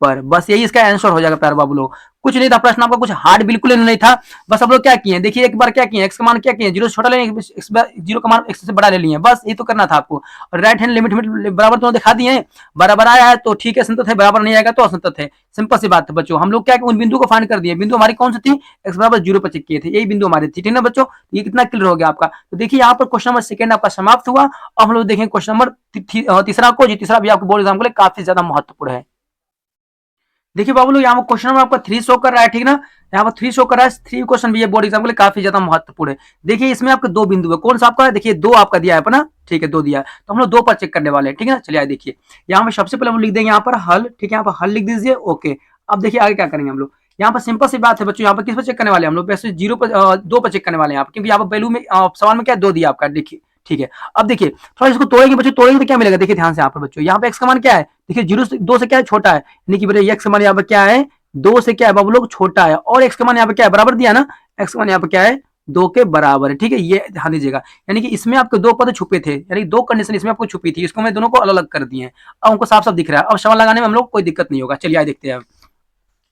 पर, बस यही इसका आंसर हो जाएगा प्यारे बाबू लोग। कुछ नहीं था प्रश्न आपका, कुछ हार्ड बिल्कुल नहीं था, बस आप लोग क्या किए, देखिए एक बार क्या किए, एक्स का मान क्या किए, जीरो से छोटा ले, जीरो का मान एक्स से बड़ा ले लिए, बस ये तो करना था आपको। और राइट हैंड लिमिट बराबर तो दिखा दिए हैं, बराबर आया है तो ठीक है संतत है, बराबर नहीं आएगा तो असंतत है, सिंपल सी बात है बच्चों। हम लोग क्या उन बिंदु को फाइंड कर दिए, बिंदु हमारी कौन सी थी, एक्स बराबर जीरो पर चेक किए थे, यही बिंदु हमारी थी, ठीक ना बच्चों। ये कितना क्लियर हो गया आपका। तो देखिए यहाँ पर क्वेश्चन नंबर सेकंड आपका समाप्त हुआ। अब हम लोग देखेंगे क्वेश्चन नंबर तीसरा को, जो तीसरा भी आपको बोर्ड एग्जाम के लिए काफी ज्यादा महत्वपूर्ण है। देखिए बाबू लोग यहाँ पर क्वेश्चन नंबर आपका 3 शो कर रहा है, ठीक ना, यहाँ पर 3 शो कर रहा है, 3 क्वेश्चन भी है बोर्ड एग्जाम के लिए काफी ज्यादा महत्वपूर्ण है। देखिए इसमें आपके दो बिंदु है, कौन सा आपका है, देखिए दो आपका दिया है अपना, ठीक है, दो दिया है, तो हम लोग दो पर चेक करने वाले हैं, ठीक है। चलिए देखिए यहाँ पर सबसे पहले हम लिख देंगे यहाँ पर हल, ठीक है, यहाँ पर हल लिख दीजिए। ओके, अब देखिए आगे क्या करेंगे हम लोग, यहाँ पर सिंपल सी बात है बच्चों, यहाँ पर किस पर चेक करने वाले हैं हम लोग, वैसे जीरो पर, दो पर चेक करने वाले हैं आप, क्योंकि यहाँ पर वैल्यू में सवाल में क्या दो दिया आपका, देखिए, ठीक है। अब देखिए थोड़ा इसको तोड़ेंगे बच्चों, तोड़ेंगे तो क्या मिलेगा, देखिए ध्यान से यहाँ पर बच्चों, यहाँ पे एक्स का मान क्या है, देखिए जीरो से दो से क्या है, छोटा है, यानी कि एक्स का मान यहाँ पर क्या है, दो से क्या है बाबू लोग, छोटा है, और एक्स का मान यहाँ पे क्या है, बराबर दिया ना, एक्स का मान यहाँ पे क्या है, दो के बराबर है, ठीक है, ये ध्यान दीजिएगा। यानी कि इसमें आपके दो पद छुपे थे, यानी दो कंडीशन इसमें आपको छुपी थी, इसको मैं दोनों को अलग अलग कर दिए हैं, अब हमको साफ साफ दिख रहा है, अब सवाल लगाने में हम लोग कोई दिक्कत नहीं होगा। चलिए आइए देखते हैं।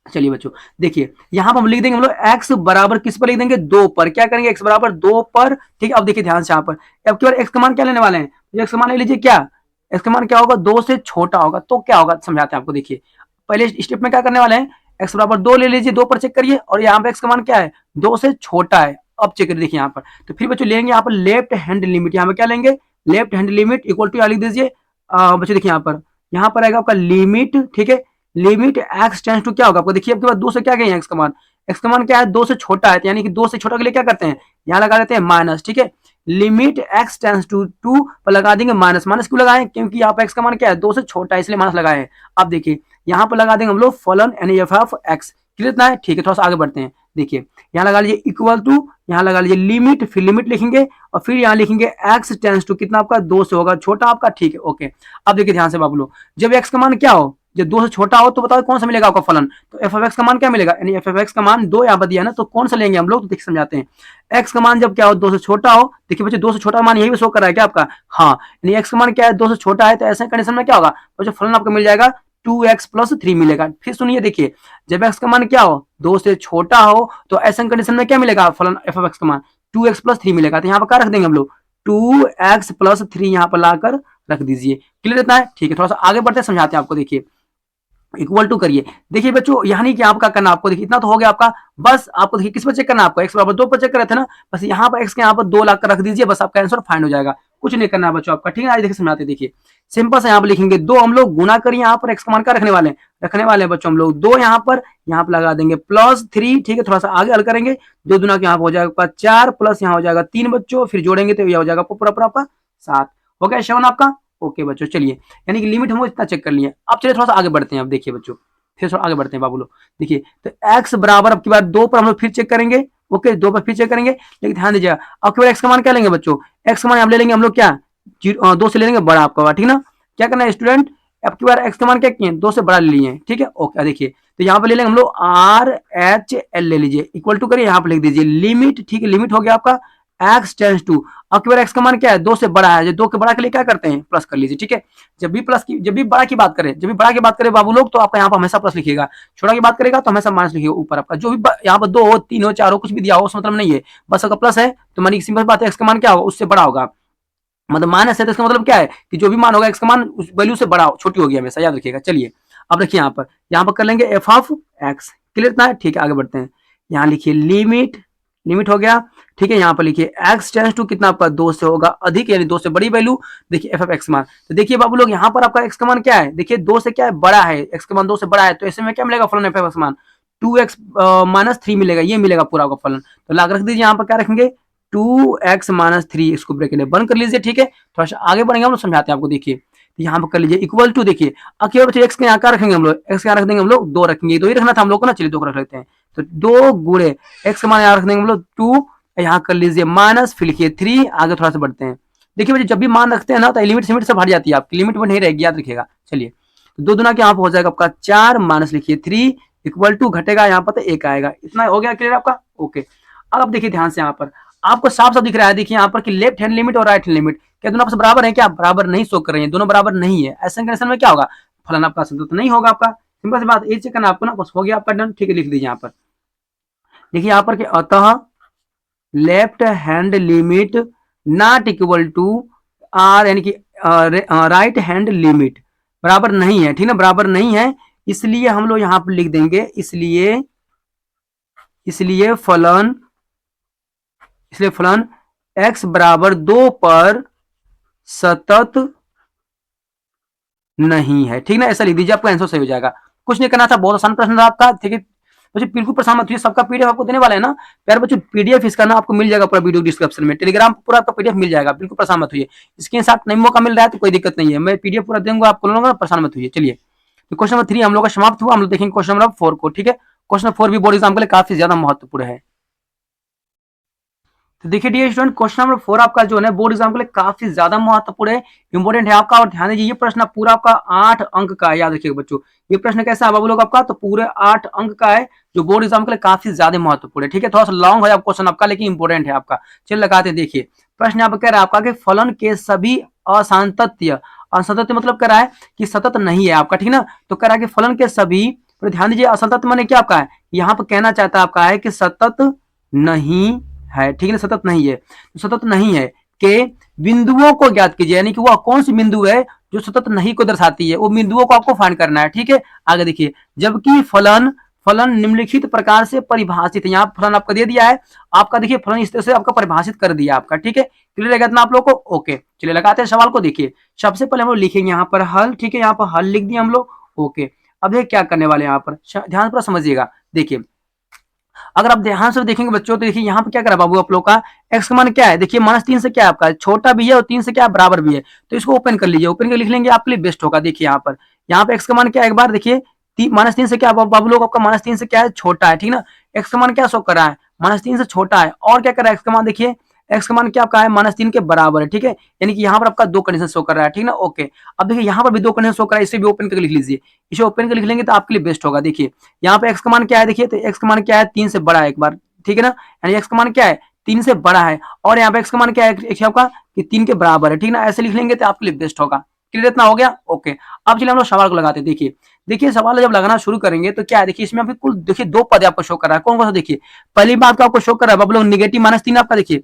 चलिए बच्चों देखिए यहाँ पर हम लिख देंगे हम लोग एक्स बराबर किस पर लिख देंगे, दो पर, क्या करेंगे एक्स बराबर दो पर, ठीक है। अब देखिए ध्यान से यहाँ पर, अब की बार एक्स का मान क्या लेने वाले हैं, एक्स का मान ले लीजिए क्या, एक्स का मान क्या होगा, दो से छोटा होगा, तो क्या होगा समझाते हैं आपको। देखिए पहले स्टेप में क्या करने वाले हैं, एक्स बराबर दो ले लीजिए, दो पर चेक करिए, और यहाँ पे एक्स का मान क्या है, दो से छोटा है, अब चेक करिए देखिए यहाँ पर, तो फिर बच्चों लेंगे यहाँ पर लेफ्ट हैंड लिमिट, यहाँ पर क्या लेंगे, left hand limit equal to लिख दीजिए बच्चों, देखिए यहाँ पर आएगा आपका लिमिट, ठीक है, लिमिट एक्स टेंस टू क्या होगा आपको, देखिए आपके पास दो से क्या गए एक्स का मान, एक्स का मान क्या है, दो से छोटा है, यानी कि दो से छोटा के लिए क्या करते हैं, यहाँ लगा देते हैं माइनस, ठीक है, limit x tends to two पर लगा देंगे माइनस, माइनस क्यों लगाएं, क्योंकि यहाँ पर एक्स का मान क्या है, दो से छोटा है, इसलिए माइनस लगाए हैं। अब देखिए यहाँ पर लगा देंगे हम लोग फलन यानी एफ ऑफ एक्स, क्लियर इतना है, ठीक है। थोड़ा सा आगे बढ़ते हैं, देखिए यहाँ लगा लीजिए इक्वल टू, यहाँ लगा लीजिए लिमिट, फिर लिमिट लिखेंगे, और फिर यहाँ लिखेंगे एक्स टेंस टू कितना आपका, दो से होगा, छोटा आपका, ठीक है, ओके। अब देखिए ध्यान से बाबू लोग, जब एक्स का मान क्या हो, जब दो से छोटा हो तो बताओ कौन सा मिलेगा आपका फलन, तो एफ ऑफ एक्स का मान क्या मिलेगा, यानी एफ ऑफ एक्स का मान दो यहाँ पर दिया ना, तो कौन सा लेंगे हम लोग, तो देखिए समझाते हैं। एक्स का मान जब क्या हो, दो से छोटा हो, देखिए बच्चे दो से छोटा मान यही भी शो कर रहा है क्या आपका, हाँ, यानी एक्स का मान क्या है, दो से छोटा है, तो ऐसे कंडीशन में क्या होगा बच्चों, फलन आपको मिल जाएगा 2x प्लस 3 मिलेगा। फिर सुनिए देखिए, जब x का मान क्या हो, दो से छोटा हो, तो ऐसे कंडीशन में क्या मिलेगा फलन एफ ऑफ एक्स का मान 2x प्लस 3 मिलेगा, तो यहाँ पर क्या रख देंगे हम लोग, 2x प्लस 3 यहाँ पर लाकर रख दीजिए, क्लियर इतना है, ठीक है। थोड़ा सा आगे बढ़ते हैं, समझाते हैं आपको। देखिए इक्वल टू करिए, देखिए बच्चों यहाँ नहीं कि आपका करना, आपको देखिए इतना तो हो गया आपका, बस आपको देखिए किस पर चेक करना है आपको, एक्स बराबर दो पर चेक कर रहे थे ना, बस यहाँ पर एक्स के यहाँ पर दो लाकर रख दीजिए, बस आपका आंसर फाइंड हो जाएगा, कुछ नहीं करना है बच्चों आपका, ठीक है। आज देखिए समझाते, देखिए सिंपल से यहाँ पर लिखेंगे दो, हम लोग गुना करिए, यहाँ पर एक्स का मान क्या रखने वाले हैं, बच्चों हम लोग दो, यहाँ पर लगा देंगे प्लस 3, ठीक है। थोड़ा सा आगे हल करेंगे, दो दुना के यहाँ हो जाएगा 4 प्लस यहाँ हो जाएगा 3 बच्चों, फिर जोड़ेंगे तो यह हो जाएगा पूरा आपका 7, हो गया 7 आपका, ओके बच्चों। चलिए यानी कि लिमिट हम इतना चेक कर लिए, अब चलिए थोड़ा सा आगे बढ़ते हैं। अब देखिए बच्चों फिर थोड़ा आगे बढ़ते हैं बाबू लोग, देखिए तो x बराबर अब की बार दो पर हम लोग फिर चेक करेंगे, ओके, दो पर फिर चेक करेंगे, लेकिन ध्यान दीजिएगा अब की बार x का मान क्या लेंगे बच्चों, x का मान हम ले लेंगे हम लोग क्या, दो से ले लेंगे बड़ा आपका, ठीक ना। क्या करना है स्टूडेंट, अब की बार x का मान क्या किए, दो से बड़ा ले लिए, ठीक है, ओके। देखिए तो यहाँ पर ले लेंगे हम लोग आर एच एल ले लीजिए, इक्वल टू करिए, यहाँ पर लिख दीजिए लिमिट, ठीक है, लिमिट हो गया आपका एक्स टेंस टू, अब की बार एक्स का मान क्या है, 2 से बड़ा है, जो 2 के बड़ा के लिए क्या करते हैं, प्लस कर लीजिए, ठीक है। जब भी बड़ा की बात करें, बाबू लोग, तो आपका यहाँ पर हमेशा प्लस लिखिएगा, छोटा की बात करेगा तो हमेशा माइनस लिखिएगा ऊपर आपका, जो भी यहाँ पर 2 हो, 3 हो, 4 हो, कुछ भी दिया हो, उस मतलब नहीं है, बस अगर प्लस है तो मानी सिंपल बात है, एक्स का मान क्या होगा, उससे बड़ा होगा, मतलब माइनस है तो इसका मतलब क्या है कि जो भी मान होगा एक्स का मान उस वैल्यू से बड़ा छोटी होगी हमेशा, याद रखिएगा। चलिए अब देखिए यहाँ पर कर लेंगे एफ ऑफ एक्स, क्लियर इतना है, ठीक है, आगे बढ़ते हैं। यहाँ लिखिए लिमिट, लिमिट हो गया, ठीक है। यहाँ पर लिखिए एक्स टेंस टू कितना आपका 2 से होगा अधिक, यानी 2 से बड़ी वैल्यू, देखिए एफ ऑफ एक्स मान, तो देखिए बाबू लोग यहाँ पर आपका एक्स का मान क्या है, देखिए 2 से क्या है, बड़ा है, एक्स का मान 2 से बड़ा है, तो ऐसे में क्या मिलेगा फलन एफ ऑफ एक्स मान 2x माइनस 3 मिलेगा, ये मिलेगा पूरा आपका फलन, तो लाग रख दीजिए, यहाँ पर क्या रखेंगे 2x माइनस 3, इसको ब्रेकेट में बंद कर लीजिए, ठीक है। थोड़ा सा आगे बढ़ेंगे हम लोग, समझाते हैं आपको, देखिए तो यहाँ पर कर लीजिए इक्वल टू, देखिए अब केवल बच्चे एक्स के यहाँ क्या रखेंगे हम लोग, एक्स का यहाँ रख देंगे हम लोग 2 रखेंगे, 2 ही रखना था हम लोग को ना, चलिए 2 रख लेते हैं, तो 2 गुणे एक्स का मान यहाँ रख देंगे हम लोग 2, यहाँ कर लीजिए माइनस, फिर लिखिए 3, आगे थोड़ा सा बढ़ते हैं। देखिए बच्चे जब भी मान रखते हैं ना तो लिमिट से हट जाती है आपकी, लिमिट में नहीं रहेगी, याद रखिएगा। चलिए तो 2 दुना क्या हो जाएगा आपका 4, माइनस लिखिए 3 इक्वल टू, घटेगा यहाँ पर तो 1 आएगा, इतना हो गया क्लियर आपका, ओके। अब आप देखिए ध्यान से, यहाँ पर आपको साफ साफ दिख रहा है, देखिए यहाँ पर कि लेफ्ट हैंड लिमिट और राइट हैंड लिमिट क्या दोनों आपस बराबर है, क्या बराबर नहीं शो कर रहे हैं, दोनों बराबर नहीं है, ऐसे कंडीशन में क्या होगा, फलन आपका संतुलित नहीं होगा आपका, सिंपल सी बात, ये चेक करना आपको ना, बस हो गया आपका डन, ठीक है, लिख दीजिए यहाँ पर, देखिए यहाँ पर कि अतः left hand limit not equal to R, यानी कि राइट हैंड लिमिट बराबर नहीं है, ठीक ना, बराबर नहीं है, इसलिए हम लोग यहाँ पर लिख देंगे, इसलिए फलन x बराबर 2 पर सतत नहीं है, ठीक ना, ऐसा लिख दीजिए, आपका आंसर सही हो जाएगा, कुछ नहीं करना था, बहुत आसान प्रश्न था आपका, ठीक है बच्चों, बिल्कुल परेशान मत होइए, सबका पीडीएफ आपको देने वाला है ना प्यारे बच्चों, पीडीएफ इसका ना आपको मिल जाएगा पूरा वीडियो डिस्क्रिप्शन में, टेलीग्राम पूरा आपका पीडीएफ मिल जाएगा, बिल्कुल परेशान मत होइए, स्क्रीनशॉट नहीं मौका मिल रहा है तो कोई दिक्कत नहीं है, मैं पीडीएफ पूरा दूंगा आपको, लोगों परेशान मत होइए। चलिए तो क्वेश्चन नंबर 3 हम लोग का समाप्त हुआ, हम लोग देखेंगे क्वेश्चन नंबर 4 को, ठीक है। क्वेश्चन नंबर 4 भी बोर्ड एग्जाम के लिए काफी ज्यादा महत्वपूर्ण है। तो देखिए डियर स्टूडेंट, क्वेश्चन नंबर 4 आपका जो है बोर्ड एग्जाम के लिए काफी ज्यादा महत्वपूर्ण है, इंपोर्टेंट है आपका, और ध्यान दीजिए ये प्रश्न पूरा आपका 8 अंक का है, याद रखिएगा बच्चों, ये प्रश्न कैसा है बाबू लोग आपका, तो पूरे 8 अंक का है, जो बोर्ड एग्जाम के लिए काफी ज्यादा महत्वपूर्ण है, ठीक है, थोड़ा सा लॉन्ग है क्वेश्चन आपका, लेकिन इंपोर्टेंट है आपका। चलिए लगाते हैं, देखिए प्रश्न यहाँ पर कह रहा है आपका कि फलन के सभी असांतत्य, असंतत्य मतलब कह रहा है कि सतत नहीं है आपका, ठीक ना, तो कह रहा है कि फलन के सभी, तो ध्यान दीजिए असंतत माने क्या आपका है, यहाँ पर कहना चाहता है आपका है कि सतत नहीं है, ठीक है, सतत नहीं है, तो सतत नहीं है के बिंदुओं को ज्ञात कीजिए, यानी कि वह कौन सी बिंदु है जो सतत नहीं को दर्शाती है, वो बिंदुओं को आपको फाइंड करना है, ठीक है। आगे देखिए, जबकि फलन निम्नलिखित प्रकार से परिभाषित है, यहाँ फलन आपका दे दिया है, आपका देखिए फलन इस तरह से आपका परिभाषित कर दिया आपका, ठीक है, क्लियर है इतना आप लोग को, ओके। चलिए लगाते हैं सवाल को, देखिए सबसे पहले हम लोग लिखेंगे यहाँ पर हल, ठीक है, यहाँ पर हल लिख दिया हम लोग, ओके। अब देखिए क्या करने वाले यहाँ पर, ध्यान पर समझिएगा, देखिए अगर आप ध्यान से देखेंगे बच्चों, तो देखिए यहाँ पे क्या करा बाबू आप लोग का, एक्स का मान क्या है, देखिए -3 से क्या है आपका, छोटा भी है और 3 से क्या बराबर भी है, तो इसको ओपन कर लीजिए, ओपन कर लिख लेंगे, आपके लिए बेस्ट होगा। देखिए यहाँ पे एक्स का मान क्या है, एक बार देखिए -3 से क्या बाबू लोग आपका, -3 से क्या है, छोटा है, ठीक ना, एक्स का मान क्या शो कर रहा है, -3 से छोटा है, और क्या कर रहा है एक्स का मान, देखिए एक्स का मान क्या आपका है, -3 के बराबर है, ठीक है, यानी कि यहाँ पर आपका 2 कंडीशन शो कर रहा है, ठीक ना, ओके। अब देखिए यहाँ पर भी 2 कंडीशन शो कर रहा है, इसे भी ओपन करके लिख लीजिए, इसे ओपन करके लिख लेंगे तो आपके लिए बेस्ट होगा। देखिए यहाँ पे एक्स का मान क्या है, देखिए तो एक्स का मान क्या है, 3 से बड़ा है एक बार, ठीक है ना, यानी एक्स का मान क्या है, 3 से बड़ा है, और यहाँ पे एक्स का मान क्या है आपका कि 3 के बराबर है, ठीक ना, ऐसे लिख लेंगे तो आपके लिए बेस्ट होगा। क्लियर इतना हो गया, ओके। अब चलिए हम लोग सवाल को लगाते हैं, देखिए सवाल जब लगाना शुरू करेंगे तो क्या है, देखिए इसमें अभी कुल देखिए 2 पद आपको शो कर रहा है, कौन कौन सा, देखिए पहली बात का आपको शो कर रहा है बाबू लोग निगेटिव -3 आपका, देखिए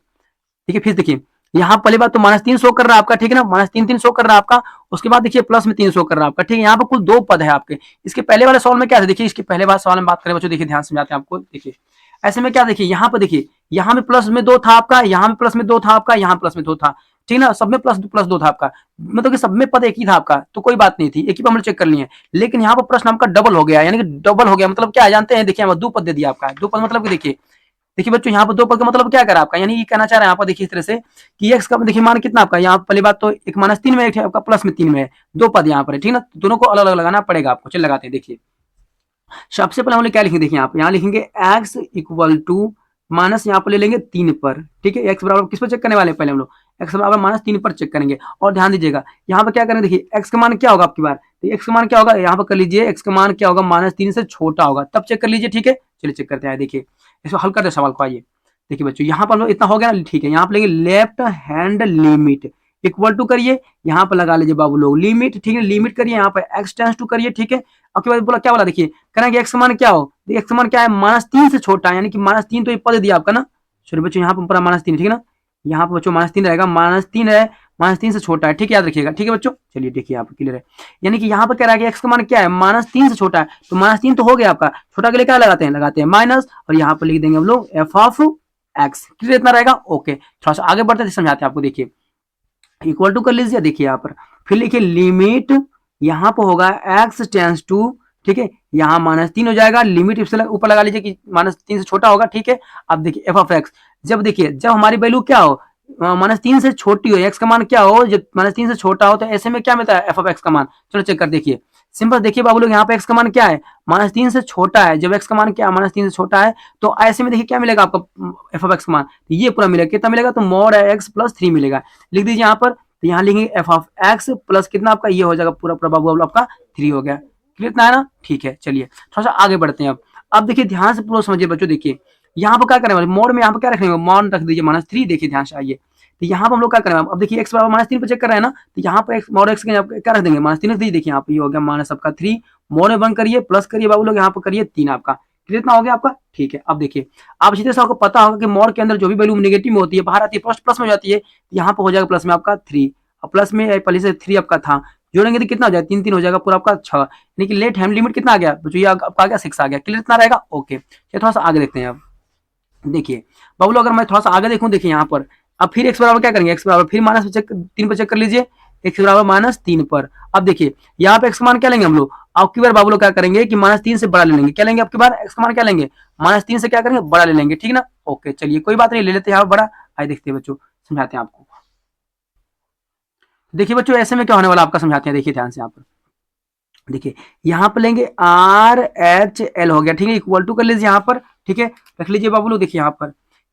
ठीक है, फिर देखिए यहाँ पहली बात तो -3 शो कर रहा है आपका, ठीक है ना, -3 शो कर रहा है आपका, उसके बाद देखिए प्लस में 3 शो कर रहा है आपका, ठीक है, यहाँ पर कुल 2 पद है आपके। इसके पहले वाले सवाल में क्या था, देखिए इसके पहले वाले सवाल में बात करें बच्चों, देखिए ध्यान समझाते हैं आपको, देखिए ऐसे में क्या, देखिए यहाँ पे देखिए यहाँ में प्लस में 2 था आपका, यहाँ में प्लस में 2 था आपका, यहाँ प्लस में 2 था, ठीक ना, सब में प्लस 2 था आपका, मतलब कि सब में पद एक ही था आपका, तो कोई बात नहीं थी, एक ही पर हमने चेक कर लिए, लेकिन यहाँ पर प्रश्न आपका डबल हो गया, यानी कि डबल हो गया मतलब क्या जानते हैं, देखिए 2 पद दे दिया आपका, 2 पद मतलब कि देखिए बच्चों यहाँ पर 2 पद का मतलब क्या करा आपका, यानी ये कहना चाह रहा है यहाँ पर, देखिए इस तरह से कि एक्स का देखिए मान कितना आपका, यहाँ पहली बात तो एक -3 में, एक आपका प्लस में 3 में है, 2 पद यहाँ पर है, ठीक ना, दोनों को अलग अलग लगाना पड़ेगा आपको। चल लगाते हैं, देखिए सबसे पहले हम लोग क्या लिखेंगे, देखिए यहाँ लिखेंगे एक्स इक्वल टू माइनस, यहाँ पर ले लेंगे 3 पर, ठीक है, एक्स बराबर किस पर चेक करने वाले हैं, पहले हम लोग एक्स बराबर -3 पर चेक करेंगे, और ध्यान दीजिएगा यहाँ पर क्या करेंगे, देखिए एक्स का मान क्या होगा आपकी बार, तो एक्स का मान क्या होगा, यहाँ पर कर लीजिए एक्स का मान क्या होगा, -3 से छोटा होगा, तब चेक कर लीजिए, ठीक है। चलिए चेक करते हैं, देखिए इसको हल करते हैं सवाल को, आइए देखिए बच्चों यहाँ पर हम लोग इतना हो गया ना, ठीक है। यहाँ पर लेंगे left hand limit equal to करिए, यहाँ पर लगा लीजिए बाबू लोग लिमिट, ठीक है। लिमिट करिए यहाँ पर x टेंस टू करिए, ठीक है। आपके बाद बोला क्या बोला, देखिए करेंगे x का मान क्या हो, देखिए x का मान क्या है, -3 से छोटा है, यानी कि -3 तो ये पद दिया आपका ना, सॉरी बच्चों यहाँ पर पूरा -3, ठीक है ना। यहाँ पर बच्चों -3 रहेगा, -3 है, -3 से छोटा है, ठीक है, याद रखिएगा, ठीक है बच्चों। चलिए देखिए यहाँ पर क्लियर है, यानी कि यहाँ पर कह रहा है कि x का मान क्या है, -3 से छोटा है, तो -3 तो हो गया आपका, छोटा के लिए क्या लगाते हैं माइनस, और यहाँ पर लिख देंगे हम लोग f ऑफ x, क्लियर इतना रहेगा, ओके। थोड़ा सा आगे बढ़ते समझाते हैं आपको, देखिए इक्वल टू कर लीजिए, देखिए यहाँ पर फिर लिखिए लिमिट, यहाँ पर होगा x टेंस टू, ठीक है, यहाँ -3 हो जाएगा, लिमिट ऊपर लगा लीजिए कि -3 से छोटा होगा, ठीक है। अब देखिए एफ ऑफ एक्स, जब देखिए जब हमारी वैल्यू क्या हो, -3 से छोटी हो, एक्स का मान क्या हो, जब -3 से छोटा हो, तो ऐसे में क्या मिलता है एफ ऑफ एक्स का मान, चलो चेक कर देखिए, सिंपल देखिए बाबू लोग, यहाँ पे एक्स का मान क्या है, -3 से छोटा है, जब एक्स का मान क्या है, -3 से छोटा है, तो ऐसे में देखिए क्या मिलेगा आपका एफ ऑफ एक्स का मान, तो ये पूरा मिलेगा, कितना मिलेगा, तो mod x प्लस 3 मिलेगा, लिख दीजिए यहाँ पर, तो यहाँ लिखेंगे एफ ऑफ एक्स प्लस कितना आपका, ये हो जाएगा पूरा पूरा बाबू आपका 3 हो गया, क्लियर इतना है ना, ठीक है। चलिए थोड़ा सा आगे बढ़ते हैं, अब देखिए ध्यान से पूरा समझिए बच्चों, देखिए यहाँ पर क्या करें, मोड में यहाँ पर क्या रखेंगे, मॉन रख दीजिए -3, देखिए ध्यान से आइए, तो यहाँ पर हम लोग क्या करें, अब देखिए x बराबर -3 पर चेक कर रहे हैं ना, तो यहाँ पर मोड x क्या रख देंगे, -3 रख दीजिए, देखिए यहाँ पे ये हो गया माइनस आपका 3, मोड में 1 करिए, प्लस करिए बाबू लोग, यहाँ पर करिए 3 आपका, क्लियर इतना हो गया आपका, ठीक है। अब देखिए आप इसी तरह से आपको पता होगा कि मोड के अंदर जो भी वैल्यू नेगेटिव में होती है, बाहर आती है, प्लस में हो जाती है, यहाँ पर हो जाएगा प्लस में आपका 3, और प्लस में पहले से 3 आपका था, जोड़ेंगे तो कितना हो जाएगा, 3 3 हो जाएगा पूरा आपका 6, यानी कि लेट हैंड लिमिट कितना आ गया बच्चों, ये आपका आ गया 6 आ गया, क्लियर इतना रहेगा, ओके। चलिए थोड़ा सा आगे देखते हैं, अब देखिए बाबू लोग अगर मैं थोड़ा सा आगे देखूं, देखिए यहाँ पर अब फिर एक्स बराबर क्या करेंगे, एक्स बराबर फिर -3 पर चेक कर लीजिए, एक्स बराबर -3 पर, अब देखिए यहाँ पे एक्स का मान क्या लेंगे हम लोग, अब की बार बाबू लोग क्या करेंगे कि -3 से बड़ा ले लेंगे, क्या लेंगे, अब की बार एक्स का मान क्या लेंगे, -3 से क्या करेंगे, बड़ा ले लेंगे, ठीक ना, ओके। चलिए कोई बात नहीं, ले लेते हैं यहाँ बड़ा, आइए देखते हैं बच्चों, समझाते हैं आपको, देखिए बच्चों ऐसे में क्या होने वाला आपका, समझाते हैं, देखिए ध्यान से यहाँ पर, देखिए यहाँ पर लेंगे RHL हो गया, ठीक है, इक्वल टू कर लीजिए यहाँ पर, ठीक है, रख लीजिए बाबू लोग, देखिए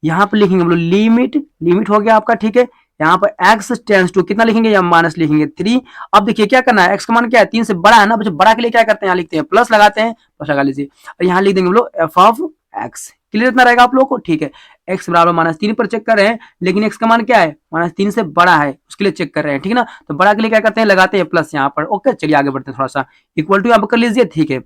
यहाँ पर लिखेंगे हम लोग लिमिट हो गया आपका, ठीक है। यहाँ पर x टेंस टू कितना लिखेंगे, या माइनस लिखेंगे 3। अब देखिए क्या करना है, x का मान क्या है, 3 से बड़ा है ना बच्चों, बड़ा के लिए क्या करते हैं, यहाँ लिखते हैं प्लस लगाते हैं, प्लस लगा लीजिए, और यहाँ लिख देंगे हम लोग एफ ऑफ एक्स, क्लियर इतना रहेगा आप लोगों को, ठीक है। x बराबर -3 पर चेक कर रहे हैं, लेकिन x का मान क्या है, -3 से बड़ा है, उसके लिए चेक कर रहे हैं, ठीक है ना, तो बड़ा के लिए क्या करते हैं, लगाते हैं प्लस यहाँ पर, ओके। चलिए आगे बढ़ते हैं, थोड़ा सा इक्वल टू यहाँ पर कर लीजिए, ठीक है।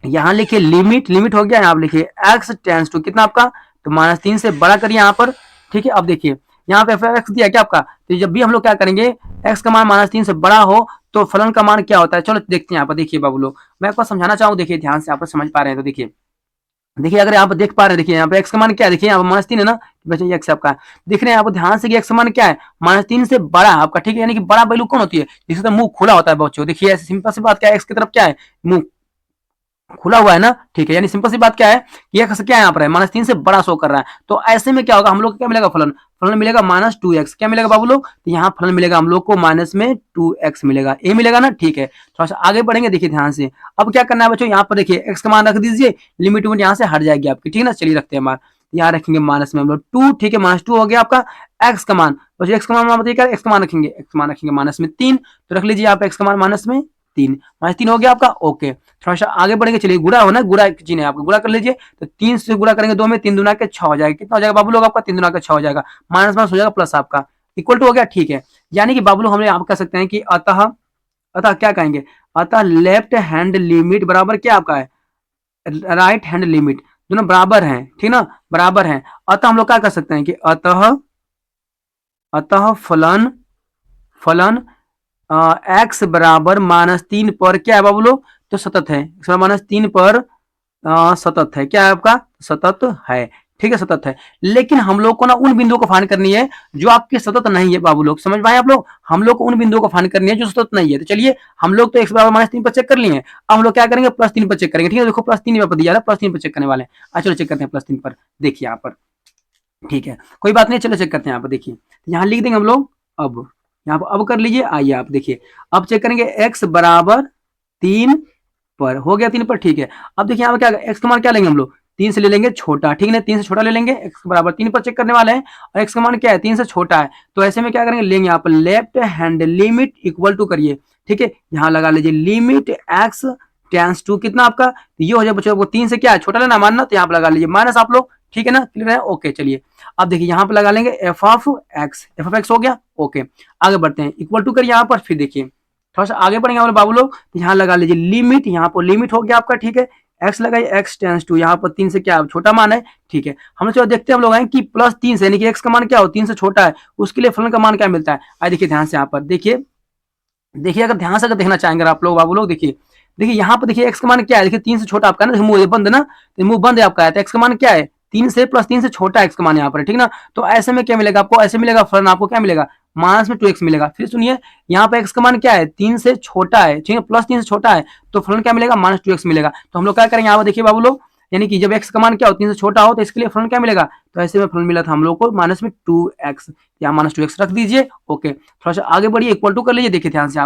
यहाँ लिखिए लिमिट हो गया, यहाँ लिखिए x टेंस टू कितना आपका, तो -3 से बड़ा करिए यहाँ पर, ठीक है। अब देखिए यहाँ पे f दिया क्या आपका, तो जब भी हम लोग क्या करेंगे, x का मान -3 से बड़ा हो तो फलन का मान क्या होता है, चलो देखते हैं यहाँ पर, देखिए बाबू लोग मैं आपको समझाना चाहूँ, देखिए ध्यान से, आप समझ पा रहे हैं तो देखिए अगर यहाँ पर देख पा रहे हैं, देखिए यहाँ पे x का मान क्या है, देखिए यहाँ पर -3 है ना, बच्चे x आपका दिख रहे हैं, यहाँ पर ध्यान से कि x का मान क्या है, -3 से बड़ा है आपका, ठीक है, यानी कि बड़ा वैल्यू कौन होती है, जिससे तो मुंह खुला होता है बच्चों, देखिए सिंपल सी बात क्या है, x की तरफ क्या है, मुंह खुला हुआ है ना, ठीक है, यानी सिंपल सी बात क्या है कि x क्या है, यहाँ पर है -3 से बड़ा शो कर रहा है, तो ऐसे में क्या होगा, हम लोग को क्या मिलेगा, फलन मिलेगा -2x, क्या मिलेगा बाबू लोग, तो यहाँ फलन मिलेगा हम लोग को -2x मिलेगा, ये मिलेगा ना, ठीक है। थोड़ा सा आगे बढ़ेंगे, देखिए ध्यान से, अब क्या करना है बच्चों, यहाँ पर देखिए x का मान रख दीजिए, लिमिट यहाँ से हट जाएगी आपकी, ठीक है ना। चलिए रखते हैं मान, यहाँ रखेंगे माइनस में हम लोग 2, ठीक है, -2 हो गया आपका x का मान, बच्चों x का मान बताइए क्या, x का मान रखेंगे, -3, तो रख लीजिए आप x का मान -3 हो गया आपका, ओके। थोड़ा सा आगे बढ़ेंगे, चलिए गुड़ा हो ना, गुड़ा जी ने आपको गुड़ा कर लीजिए, तो 3 से गुड़ा करेंगे 2 में, 3 दूना के 6 हो जाएगा, कितना हो जाएगा बाबू लोग आपका, 3 दूना के 6 हो जाएगा, माइनस हो जाएगा प्लस आपका, इक्वल टू हो गया, ठीक है। यानी कि बाबू लोग हम आप कह सकते हैं कि अतः क्या कहेंगे, अतः लेफ्ट हैंड लिमिट बराबर क्या आपका है, राइट हैंड लिमिट, दोनों बराबर हैं, ठीक ना, बराबर हैं, अतः हम लोग क्या कर सकते हैं कि अतः फलन x बराबर -3 पर क्या है बाबू लोग, तो सतत है, -3 पर सतत है, क्या है आपका, सतत है, ठीक है, सतत है। लेकिन हम लोग को ना उन बिंदुओं को फाइंड करनी है जो आपके सतत नहीं है बाबू लोग, समझ पाए आप लोग, हम लोग को उन बिंदुओं को फाइंड करनी है जो सतत नहीं है। तो चलिए हम लोग तो x बराबर -3 पर चेक कर लिए, अब हम लोग क्या करेंगे, +3 पर चेक करेंगे, ठीक है, देखो +3 पर दिया है, +3 पर चेक करने वाले हैं, चलो चेक करते हैं +3 पर, देखिए यहाँ पर, ठीक है, कोई बात नहीं, चलो चेक करते हैं यहाँ पर, देखिए यहाँ लिख देंगे हम लोग, अब यहाँ पर अब कर लीजिए, आइए आप देखिए, अब चेक करेंगे x बराबर 3 पर, हो गया 3 पर, ठीक है। अब देखिए यहाँ पर क्या x का मान क्या लेंगे हम लोग, 3 से ले लेंगे छोटा, ठीक है, 3 से छोटा ले लेंगे, x बराबर 3 पर चेक करने वाले हैं, और x का मान क्या है, 3 से छोटा है, तो ऐसे में क्या करेंगे, लेंगे यहाँ पर left hand limit equal to करिए, ठीक है, यहाँ लगा लीजिए लिमिट x टेंस टू कितना आपका, तो ये हो जाए बच्चों, 3 से क्या है छोटा लेना मानना, तो यहाँ पर लगा लीजिए माइनस आप लोग, ठीक है ना, क्लियर है, ओके। चलिए अब देखिए यहाँ पे लगा लेंगे एफ ऑफ एक्स हो गया, ओके। आगे बढ़ते हैं, इक्वल टू कर यहाँ पर, फिर देखिए थोड़ा सा आगे बढ़ेंगे बाबू लोग, यहाँ लगा लीजिए लिमिट, यहाँ पर लिमिट हो गया आपका, ठीक है। एक्स लगाइए, एक्स टेंस टू, यहाँ पर 3 से क्या छोटा मान है, ठीक है। हम चलो देखते हैं हम लोग कि प्लस 3 से, यानी कि एक्स का मान क्या हो 3 से छोटा है, उसके लिए फलन का मान क्या मिलता है। आइए देखिए ध्यान से यहाँ पर देखिए अगर ध्यान से अगर देखना चाहेंगे आप लोग बाबू लोग, देखिए यहाँ पर देखिए एक्स का मान क्या है, देखिए 3 से छोटा आपका ना, मुंह बंद ना, तो मुंह बंद है आपका, तो एक्स का मान क्या है 3 से, प्लस 3 से छोटा एक्स का मान यहाँ पर, ठीक ना। तो ऐसे में क्या मिलेगा आपको, ऐसे मिलेगा फलन आपको क्या मिलेगा, माइनस में 2x मिलेगा। फिर सुनिए यहाँ पे एक्स का मान क्या है 3 से छोटा है, ठीक है, प्लस 3 से छोटा है, तो फलन क्या मिलेगा माइनस 2x मिलेगा। तो हम लोग क्या करेंगे यहाँ पर देखिए बाबू लोग, यानी कि जब एक्स का मान क्या हो 3 से छोटा हो, तो इसके लिए फलन क्या मिलेगा, तो ऐसे में फलन मिला था हम लोग को माइनस में 2x, यहाँ माइनस 2x रख दीजिए, ओके। थोड़ा सा आगे बढ़िए, इक्वल टू कर लीजिए, देखिए ध्यान से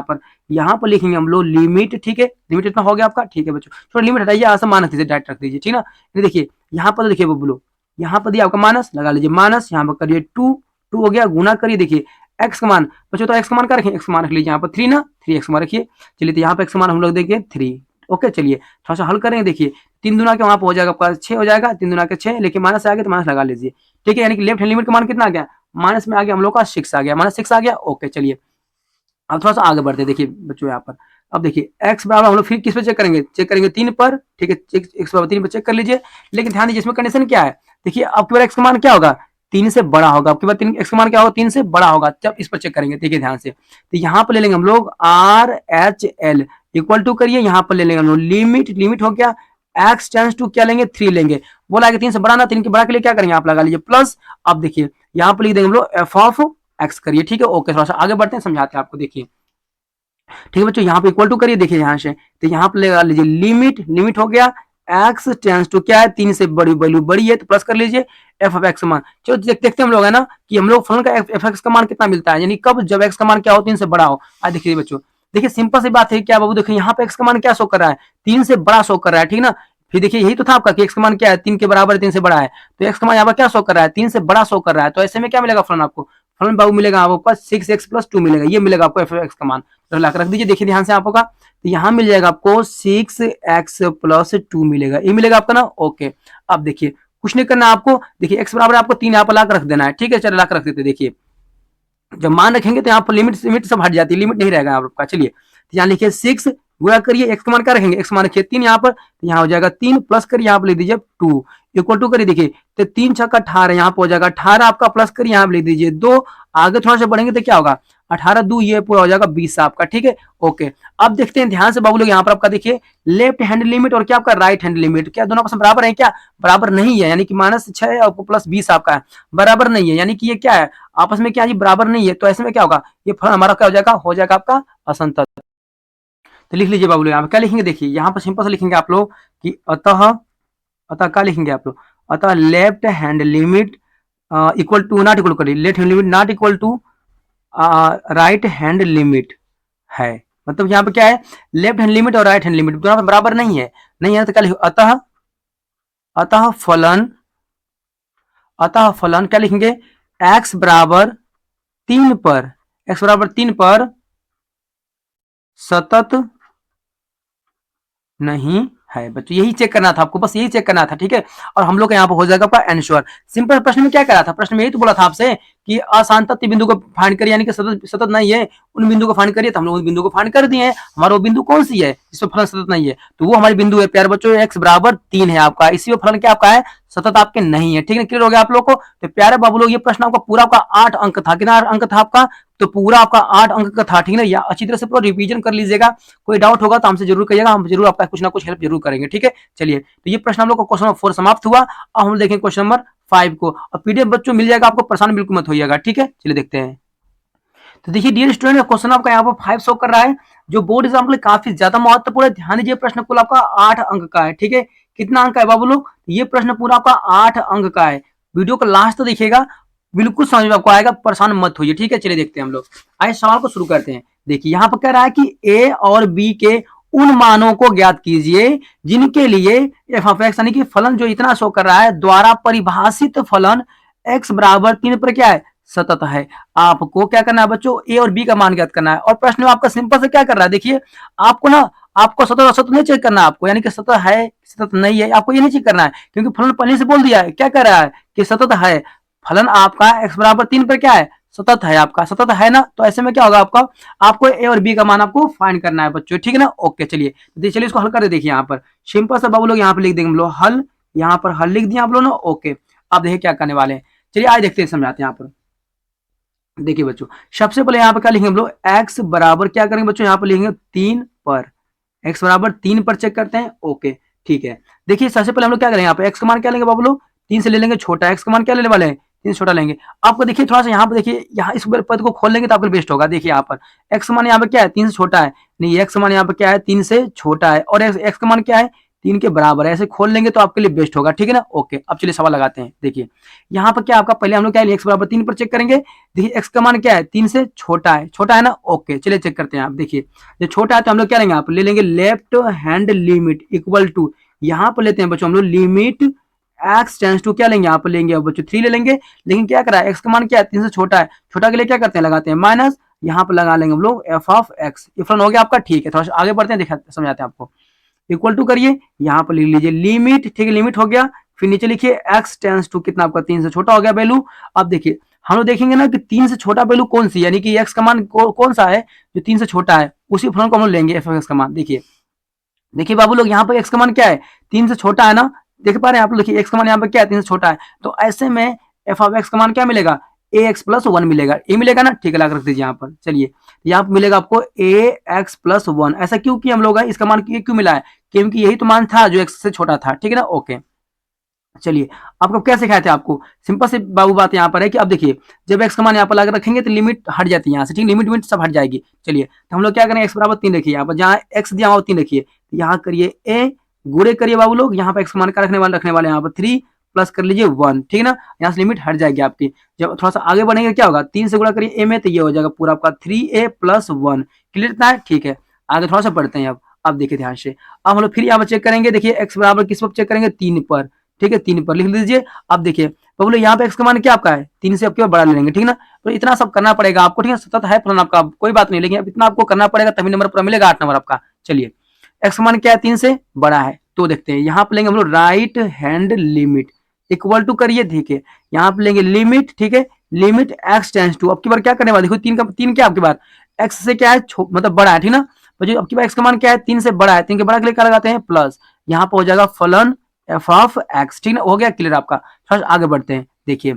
यहाँ पर लिखेंगे हम लोग लिमिट, ठीक है, लिमिट इतना हो गया आपका, ठीक है बच्चों। थोड़ा लिमिट हटाइए, यहाँ से माइनस डायरेक्ट रख दीजिए, ठीक ना। देखिए यहाँ पर देखिए बबलू, यहाँ पर दिया आपका माइनस, लगा लीजिए माइनस, यहाँ पर करिए 2 हो गया, गुना करिए, देखिए एक्स का मान बच्चों, तो एक्स का मान क्या रखें, एक्स का मान रख लीजिए यहाँ पर 3 ना, 3 एक्स मान रखिए। चलिए तो यहाँ पे एक्स का मान हम लोग देखिए 3, ओके। चलिए थोड़ा सा हल करेंगे, देखिए 3 दूना के वहां पर हो जाएगा आपका 6 हो जाएगा, 3 दूना के 6, लेकिन माइनस आ गया तो माइनस लगा लीजिए, ठीक है। यानी कि लेफ्ट हैंड लिमिट का मान कितना आ गया, माइनस में आ गया हम लोग का 6 आ गया, माइनस 6 आ गया, ओके। चलिए अब थोड़ा सा आगे बढ़ते हैं, देखिए बच्चों यहाँ पर अब देखिए एक्स बराबर हम लोग फिर किस पे चेक करेंगे 3 पर, ठीक है, एक्स बराबर 3 पर चेक कर लीजिए। लेकिन ध्यान दीजिए इसमें कंडीशन क्या है, देखिए अब की बार एक्स का मान क्या होगा 3 से बड़ा होगा, अब की बार एक्स का मान क्या होगा 3 से बड़ा होगा, जब इस पर चेक करेंगे, देखिए ध्यान से। तो यहाँ पर ले लेंगे हम लोग R H L equal to करिए, यहाँ पर ले लेंगे हम लोग लिमिट हो गया, एक्स टेंस टू क्या लेंगे 3 लेंगे, बोला कि 3 से बड़ा ना, 3 के बड़ा के लिए क्या करेंगे आप लगा लीजिए प्लस। अब देखिए यहाँ पर लिख देंगे हम लोग एफ ऑफ एक्स करिए, ठीक है, ओके। थोड़ा सा आगे बढ़ते हैं, समझाते हैं आपको, देखिए ठीक है बच्चों, यहाँ पे इक्वल टू करिए, देखिए यहाँ से, तो यहाँ पे लगा लीजिए लिमिट हो गया, एक्स टेंस टू क्या है 3 से बड़ी वैल्यू बड़ी है, तो प्लस कर लीजिए एफ ऑफ एक्स मान। चलो देखते हम लोग है ना कि हम लोग फलन का एफ एक्स का मान कितना मिलता है, यानी कब जब एक्स का मान क्या हो 3 से बड़ा हो। आज देखिए बच्चों, देखिए सिंपल सी बात है क्या बाबू, देखिए यहाँ पे एक्स का मान क्या शो कर रहा है 3 से बड़ा शो कर रहा है, ठीक ना। फिर देखिए यही तो था आपका कि एक्स का मान क्या है 3 के बराबर 3 से बड़ा है, तो एक्स का मान यहाँ पर क्या शो कर रहा है 3 से बड़ा शो कर रहा है, तो ऐसे में क्या मिलेगा फलन आपको, फलन बाबू मिलेगा आपको 6x प्लस 2 मिलेगा, ये मिलेगा आपको एफ एक्स का मान, तो लाकर रख दीजिए। देखिए ध्यान से आपका, तो यहाँ मिल जाएगा आपको 6x प्लस 2 मिलेगा, ये मिलेगा आपका ना, ओके। अब देखिए कुछ नहीं करना आपको, देखिए x बराबर आपको 3 यहाँ पर लाकर रख देना है, ठीक है। चलो लाकर रख देते, देखिए जब मान रखेंगे तो यहाँ पर लिमिट सब हट जाती है, लिमिट नहीं रहेगा आपका। चलिए तो यहाँ लिखिए 6 गुणा करिए, एक्स का मान क्या रखेंगे, एक्स मान रखिए 3 यहाँ पर, तो यहाँ हो जाएगा 3 प्लस करिए, यहाँ पर लिख दीजिए 2 इक्वल टू करिए, देखिए तो 3 छक्का 18 यहाँ पर हो जाएगा 18 आपका, प्लस करिए यहाँ पर लिख दीजिए 2, आगे थोड़ा सा बढ़ेंगे तो क्या होगा 18 2 ये पूरा हो जाएगा 20 आपका, ठीक है, ओके। अब देखते हैं ध्यान से बाबू लोग, यहाँ पर आपका देखिए लेफ्ट हैंड लिमिट और क्या आपका राइट हैंड लिमिट, क्या दोनों आपस में बराबर है, क्या बराबर नहीं है, यानी कि -6 आपको प्लस 20 आपका है, बराबर नहीं है, यानी कि ये क्या है आपस में क्या जी बराबर नहीं है, तो ऐसे में क्या होगा ये फलन हमारा क्या हो जाएगा आपका असंतत। तो लिख लीजिए बाबू लोग, यहाँ पे क्या लिखेंगे, देखिए यहाँ पर सिंपल से लिखेंगे आप लोग कि अतः क्या लिखेंगे आप लोग, अतः left hand limit equal to not equal करिए, left hand limit not equal to right hand limit है, मतलब यहाँ पे क्या है लेफ्ट हैंड लिमिट और राइट हैंड लिमिट दोनों बराबर नहीं है, तो क्या लिखो अतः फलन क्या लिखेंगे x बराबर 3 पर सतत नहीं है बच्चों, यही चेक करना था आपको, बस यही चेक करना था, ठीक है। और हम लोग यहाँ पर हो जाएगा आपका एंश्योर। सिंपल प्रश्न में क्या करा था, प्रश्न में यही तो बोला था आपसे कि असांतत्य बिंदु को फाइंड करिए, यानी कि सतत नहीं है उन बिंदु को फाइंड करिए, तो हम लोग उन बिंदु को फाइंड कर दिए हैं। हमारा वो बिंदु कौन सी है जिसमें फलन सतत नहीं है, तो वो हमारी बिंदु है प्यारे बच्चों x बराबर 3 है आपका, इसी में फलन क्या आपका है सतत आपके नहीं है, ठीक है। क्लियर हो गया आप लोग को। तो प्यारे बाबू लोग ये प्रश्न आपका पूरा आपका 8 अंक था, कितना अंक था आपका, तो पूरा आपका 8 अंक का था, ठीक है ना। या अच्छी तरह से पूरा रिवीजन कर लीजिएगा, कोई डाउट होगा तो हमसे जरूर कहिएगा, हम जरूर आपका कुछ ना कुछ हेल्प जरूर करेंगे, ठीक है। चलिए तो ये प्रश्न हम लोग का क्वेश्चन नंबर 4 समाप्त हुआ। अब हम देखेंगे क्वेश्चन नंबर 5 को, और पीडीएफ बच्चों मिल जाएगा आपको, परेशान बिल्कुल मत होइएगा, ठीक है। चलिए देखते हैं। तो देखिए डियर स्टूडेंट, क्वेश्चन आपका यहाँ पर 5 शो कर रहा है, जो बोर्ड एग्जाम के लिए काफी ज्यादा महत्वपूर्ण है। ध्यान दीजिए प्रश्न कुल आपका 8 अंक का है, ठीक है। कितना अंक है बाबू लोग, ये प्रश्न पूरा आपका 8 अंक का है। वीडियो को लास्ट तो देखिएगा, बिल्कुल समझ में आपको आएगा, परेशान मत होइए, ठीक है। चलिए देखते हैं हम लोग, आइए सवाल को शुरू करते हैं। देखिए यहाँ पर कह रहा है कि ए और बी के उन मानों को ज्ञात कीजिए जिनके लिए एफ ऑफ एक्स यानी कि फलन जो इतना शो कर रहा है द्वारा परिभाषित फलन एक्स बराबर 3 पर क्या है सतत है। आपको क्या करना है बच्चों, ए और बी का मान ज्ञात करना है। और प्रश्न में आपका सिंपल से क्या कर रहा है, देखिए आपको ना आपको सतत असतत नहीं चेक करना, आपको यानी कि सतत है सतत नहीं है, आपको ये नहीं चेक करना है, क्योंकि फलन पहले से बोल दिया है, क्या कह रहा है कि सतत है। फलन आपका x बराबर 3 पर क्या है, सतत है आपका, सतत है ना। तो ऐसे में क्या होगा आपका, आपको ए और बी का मान आपको फाइंड करना है बच्चों, ठीक है ना। ओके चलिए चलिए इसको हल कर दे। देखिए यहाँ पर सिंपल सा बाबू लोग यहाँ पे लिख देंगे हम लोग हल, यहाँ पर हल लिख दिया आप लोग ना। ओके आप देखिए क्या करने वाले हैं, चलिए आज देखते हैं, समझाते हैं यहाँ पर। देखिए बच्चों सबसे पहले यहाँ पर क्या लिखेंगे हम लोग, x बराबर क्या करेंगे बच्चों, यहाँ पर लिखेंगे 3 पर, x बराबर 3 पर चेक करते हैं। ओके ठीक है, देखिए सबसे पहले हम लोग क्या करेंगे, यहाँ पे x का मान क्या लेंगे बाबू लोग, 3 से ले लेंगे छोटा, x का मान क्या लेने वाले हैं, 3 से छोटा लेंगे। आपको देखिए थोड़ा सा यहाँ पे देखिए, यहाँ इस पद को खोल लेंगे तो आपको बेस्ट होगा। देखिए यहाँ पर x का मान यहाँ पे क्या है, 3 से छोटा है, नहीं x का मान यहाँ पे क्या है, 3 से छोटा है, और x का मान क्या है, 3 के बराबर है। ऐसे खोल लेंगे तो आपके लिए बेस्ट होगा, ठीक है ना। ओके अब चलिए सवाल लगाते हैं। देखिए यहाँ पर क्या आपका, पहले हम लोग क्या x बराबर 3 पर चेक करेंगे। देखिए x का मान क्या है, 3 से छोटा है, छोटा है ना। ओके चलिए चेक करते हैं। आप देखिए जब छोटा है तो हम लोग क्या लेंगे, आप ले लेंगे left hand limit equal to, यहाँ पर लेते हैं बच्चों हम लोग लिमिट x टेंस टू क्या लेंगे, यहाँ पर लेंगे बच्चों 3 ले लेंगे। लेकिन क्या करा है, x का मान क्या है, 3 से छोटा है, छोटा के लिए क्या करते हैं, लगाते हैं माइनस, यहाँ पर लगा लेंगे हम लोग f ऑफ x। ये फलन हो गया आपका, ठीक है। थोड़ा सा आगे बढ़ते हैं, दिखा समझाते हैं आपको। इक्वल टू करिए, यहाँ पर लिख लीजिए लिमिट, ठीक है लिमिट हो गया। फिर नीचे लिखिए x टेंस टू कितना आपका, 3 से छोटा हो गया वैल्यू। अब देखिए हम लोग देखेंगे ना कि 3 से छोटा वैल्यू कौन सी, यानी कि x का मान कौन सा है जो 3 से छोटा है, उसी फलन को हम लोग लेंगे f ऑफ x का मान। देखिए देखिए बाबू लोग यहाँ पर x का मान क्या है, 3 से छोटा है ना, देख पा रहे हैं आप लोग। देखिए x का मान यहाँ पर क्या है, 3 से छोटा है, तो ऐसे में f ऑफ x का मान क्या मिलेगा, ax प्लस 1 मिलेगा, ए मिलेगा ना, ठीक है ला रख दीजिए यहाँ पर। चलिए यहाँ पर मिलेगा आपको ax प्लस 1। ऐसा क्यों किया हम लोग, इसका मान क्यों मिला है, क्योंकि यही तो मान था जो x से छोटा था, ठीक है ना। ओके चलिए आपको क्या सिखाए थे, आपको सिंपल से बाबू बात यहाँ पर है कि अब देखिए जब x का मान यहाँ पर लगा रखेंगे तो लिमिट हट जाती है यहाँ से, ठीक लिमिट सब हट जाएगी। चलिए तो हम लोग क्या करें, x बराबर 3 रखिए, यहाँ पर जहाँ x दिया हुआ 3 रखिए, यहाँ करिए a गुणे करिए बाबू लोग, यहाँ पर x का मान का रखने वाले यहाँ पर 3 प्लस कर लीजिए 1, ठीक है ना। यहाँ से लिमिट हट जाएगी आपकी। जब थोड़ा सा आगे बढ़ेंगे क्या होगा, 3 से गुणा करिए a में तो ये हो जाएगा पूरा आपका 3a प्लस 1। क्लियर इतना है, ठीक है। आगे थोड़ा सा पढ़ते हैं अब देखिए ध्यान से। अब हम लोग फिर यहाँ पर चेक करेंगे, देखिए x बराबर किस पर चेक करेंगे, 3 पर, ठीक है 3 पर लिख लीजिए। अब देखिए तो बोले यहाँ पे x का मान क्या आपका है, 3 से आपके बड़ा ले लेंगे, ठीक ना। तो इतना सब करना पड़ेगा आपको, ठीक है। सतत है फलन आपका, कोई बात नहीं, लेकिन इतना आपको करना पड़ेगा तभी नंबर पूरा मिलेगा, 8 नंबर आपका। चलिए x का मान क्या है, 3 से बड़ा है, तो देखते हैं यहाँ पे लेंगे हम लोग right hand limit equal to करिए। देखिए यहाँ पे लेंगे लिमिट, ठीक है लिमिट x टेंस टू, अब की बार क्या करने वाले, देखो 3 का 3 क्या आपकी बार x से क्या है मतलब बड़ा है, ठीक ना। तो जो अब की बार x का मान क्या है, 3 से बड़ा है, 3 के बड़ा के लिए क्या लगाते हैं प्लस, यहाँ पे हो जाएगा फलन एफ ऑफ एक्स, ठीक है हो गया क्लियर आपका। थोड़ा आगे बढ़ते हैं। देखिए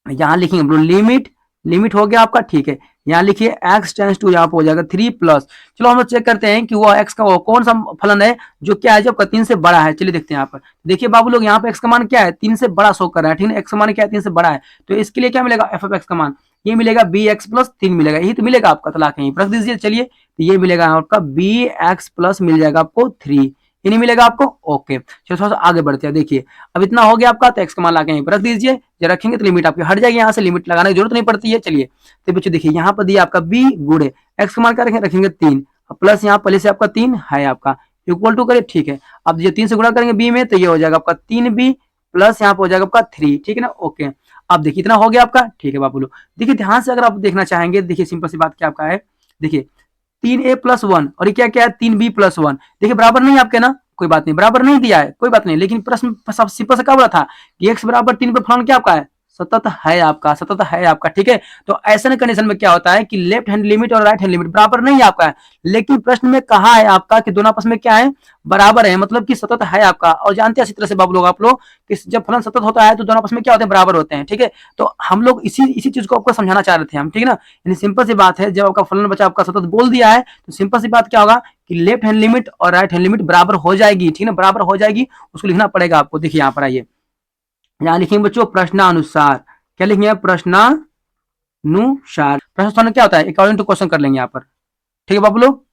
यहाँ लिखेंगे हम लोग लिमिट, लिमिट हो गया आपका, ठीक है। यहाँ लिखिए x टेंस टू, यहाँ पे हो जाएगा 3 प्लस। चलो हम लोग चेक करते हैं कि वो x का वो कौन सा फलन है जो क्या है, जब 3 से बड़ा है। चलिए देखते हैं यहाँ पर। देखिए बाबू लोग यहाँ पे x का मान क्या है, 3 से बड़ा शो कर रहा है, ठीक है। x का मान क्या है, 3 से बड़ा है, तो इसके लिए क्या मिलेगा, एफ ऑफ एक्स का मान ये मिलेगा bx प्लस 3 मिलेगा, यही तो मिलेगा आपका। तो लाके यहीं रख दीजिए। चलिए तो ये मिलेगा आपका bx प्लस मिल जाएगा आपको 3, ये नहीं मिलेगा आपको। ओके चलो थोड़ा सा आगे बढ़ते हैं। देखिए अब इतना हो गया आपका, तो एक्स का मान लाके यहीं पर रख दीजिए। जब रखेंगे तो लिमिट आपकी हट जाएगी, यहाँ से लिमिट लगाने की जरूरत नहीं पड़ती है। चलिए तो बच्चों देखिए यहाँ पर दिया आपका b गुणे एक्स का मान क्या रखेंगे 3 प्लस यहाँ पहले से आपका 3 है आपका, इक्वल टू करिए, ठीक है। अब जो 3 से गुणा करेंगे b में तो ये हो जाएगा आपका 3b प्लस यहाँ पर हो जाएगा आपका 3, ठीक है ना। ओके अब देखिए इतना हो गया आपका, ठीक है बाबू लोग। देखिए ध्यान से अगर आप देखना चाहेंगे, देखिए सिंपल सी बात क्या आपका है, देखिए 3a प्लस 1 और ये क्या क्या है 3b प्लस 1। देखिए बराबर नहीं आपके ना, कोई बात नहीं, बराबर नहीं दिया है कोई बात नहीं, लेकिन प्रश्न सब सिंपल से क्या बोला था कि x बराबर 3 पे फलन क्या आपका है, सतत है आपका, सतत है आपका, ठीक है। तो ऐसे कंडीशन में क्या होता है कि लेफ्ट हैंड लिमिट और राइट हैंड लिमिट बराबर नहीं है आपका है, लेकिन प्रश्न में कहा है आपका कि दोनों आपस में क्या है, बराबर है, मतलब कि सतत है आपका। और जानते हैं अच्छी तरह से बाबू लोग आप लोग कि जब फलन सतत होता है तो दोनों आपस में क्या होते हैं, बराबर होते हैं, ठीक है। तो हम लोग इसी चीज को आपको समझाना चाह रहे थे हम, ठीक है ना। यानी सिंपल सी बात है, जब आपका फलन बचा आपका सतत बोल दिया है तो सिंपल सी बात क्या होगा कि लेफ्ट हैंड लिमिट और राइट हैंड लिमिट बराबर हो जाएगी, ठीक है ना, बराबर हो जाएगी, उसको लिखना पड़ेगा आपको। देखिए यहाँ पर आइए, यहाँ लिखेंगे बच्चों प्रश्नानुसार, क्या लिखेंगे प्रश्नानुसार, प्रश्न क्या होता है अकॉर्डिंग टू क्वेश्चन कर लेंगे यहाँ पर, ठीक है बाबू लोग।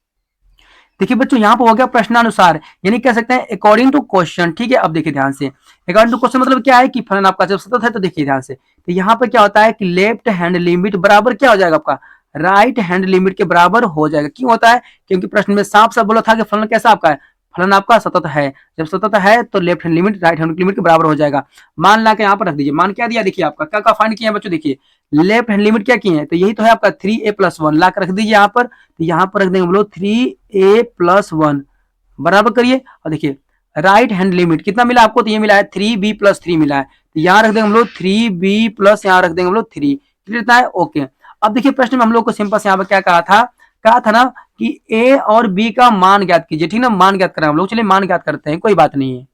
देखिए बच्चों यहाँ पर हो गया प्रश्नानुसार, यानी कह सकते हैं अकॉर्डिंग टू क्वेश्चन, ठीक है। अब देखिए ध्यान से, अकॉर्डिंग टू क्वेश्चन मतलब क्या है कि फलन आपका जब सतत है तो देखिए ध्यान से, तो यहाँ पर क्या होता है कि लेफ्ट हैंड लिमिट बराबर क्या हो जाएगा आपका, राइट हैंड लिमिट के बराबर हो जाएगा। क्यों होता है, क्योंकि प्रश्न में साफ साफ बोला था कि फलन कैसा आपका है, फलन आपका सतत है, जब सतत है तो left hand limit right hand limit के बराबर हो जाएगा। मान ला के यहाँ पर रख दीजिए, मान क्या दिया, देखिए आपका क्या क्या फाइंड किया बच्चों, देखिए लेफ्ट हैंड लिमिट क्या की है, तो यही तो है आपका 3a+1 ला कर रख दीजिए यहाँ पर, तो यहाँ पर रख देंगे हम लोग 3a+1 बराबर करिए। और देखिए राइट हैंड लिमिट कितना मिला आपको, तो ये मिला है 3b+3 मिला है, तो यहाँ रख देंगे हम लोग 3b प्लस यहाँ रख देंगे हम लोग 3, कितना है ओके। अब देखिए प्रश्न में हम लोग को सिंपल से यहाँ पर क्या कहा था ना कि a और b का मान ज्ञात कीजिए, ठीक ना, मान ज्ञात करें हम लोग, चलिए मान ज्ञात करते हैं, कोई बात नहीं है।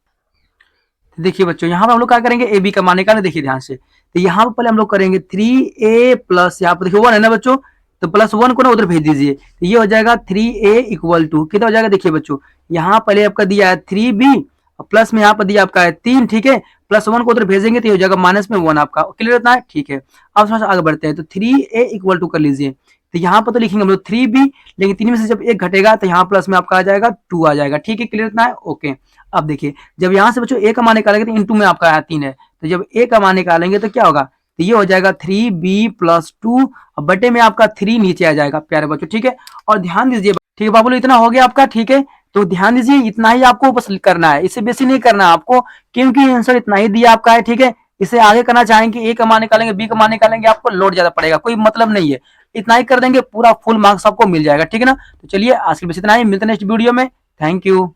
देखिए बच्चों यहाँ पर हम लोग क्या करेंगे, ए बी का मान निकालना, देखिए ध्यान से, तो यहाँ पर पहले हम लोग करेंगे 3a प्लस यहाँ पर देखिए 1 है ना बच्चों, तो +1 को ना उधर भेज दीजिए, तो ये हो जाएगा 3a = कितना हो जाएगा, देखिए बच्चों यहाँ पहले आपका दिया है 3b और प्लस में यहाँ पर दिया आपका है 3, ठीक है, +1 को उधर भेजेंगे तो ये हो जाएगा -1 आपका, क्लियर होता है, ठीक है। अब थोड़ा सा आगे बढ़ते हैं, तो 3a = कर लीजिए, तो यहाँ पर तो लिखेंगे हम लोग 3b, लेकिन 3 में से जब 1 घटेगा तो यहाँ प्लस में आपका आ जाएगा 2 आ जाएगा, ठीक है, क्लियर इतना है ओके। अब देखिए जब यहाँ से बच्चों a का मान निकालेंगे तो इनटू में आपका आया 3 है, तो जब a का मान निकालेंगे तो क्या होगा, तो ये हो जाएगा 3b+2 और बटे में आपका 3 नीचे आ जाएगा प्यारे बच्चों, ठीक है। और ध्यान दीजिए, ठीक है बाबू, इतना हो गया आपका, ठीक है, तो ध्यान दीजिए इतना ही आपको बस करना है, इससे बेसी नहीं करना है आपको, क्योंकि आंसर इतना ही दिया आपका है, ठीक है। इसे आगे करना चाहेंगे, ए का मान निकालेंगे, बी का मान निकालेंगे, आपको लोड ज्यादा पड़ेगा, कोई मतलब नहीं है, इतना ही कर देंगे, पूरा फुल मार्क्स आपको मिल जाएगा, ठीक है ना। तो चलिए आज के बस इतना ही, मिलते हैं नेक्स्ट वीडियो में, थैंक यू।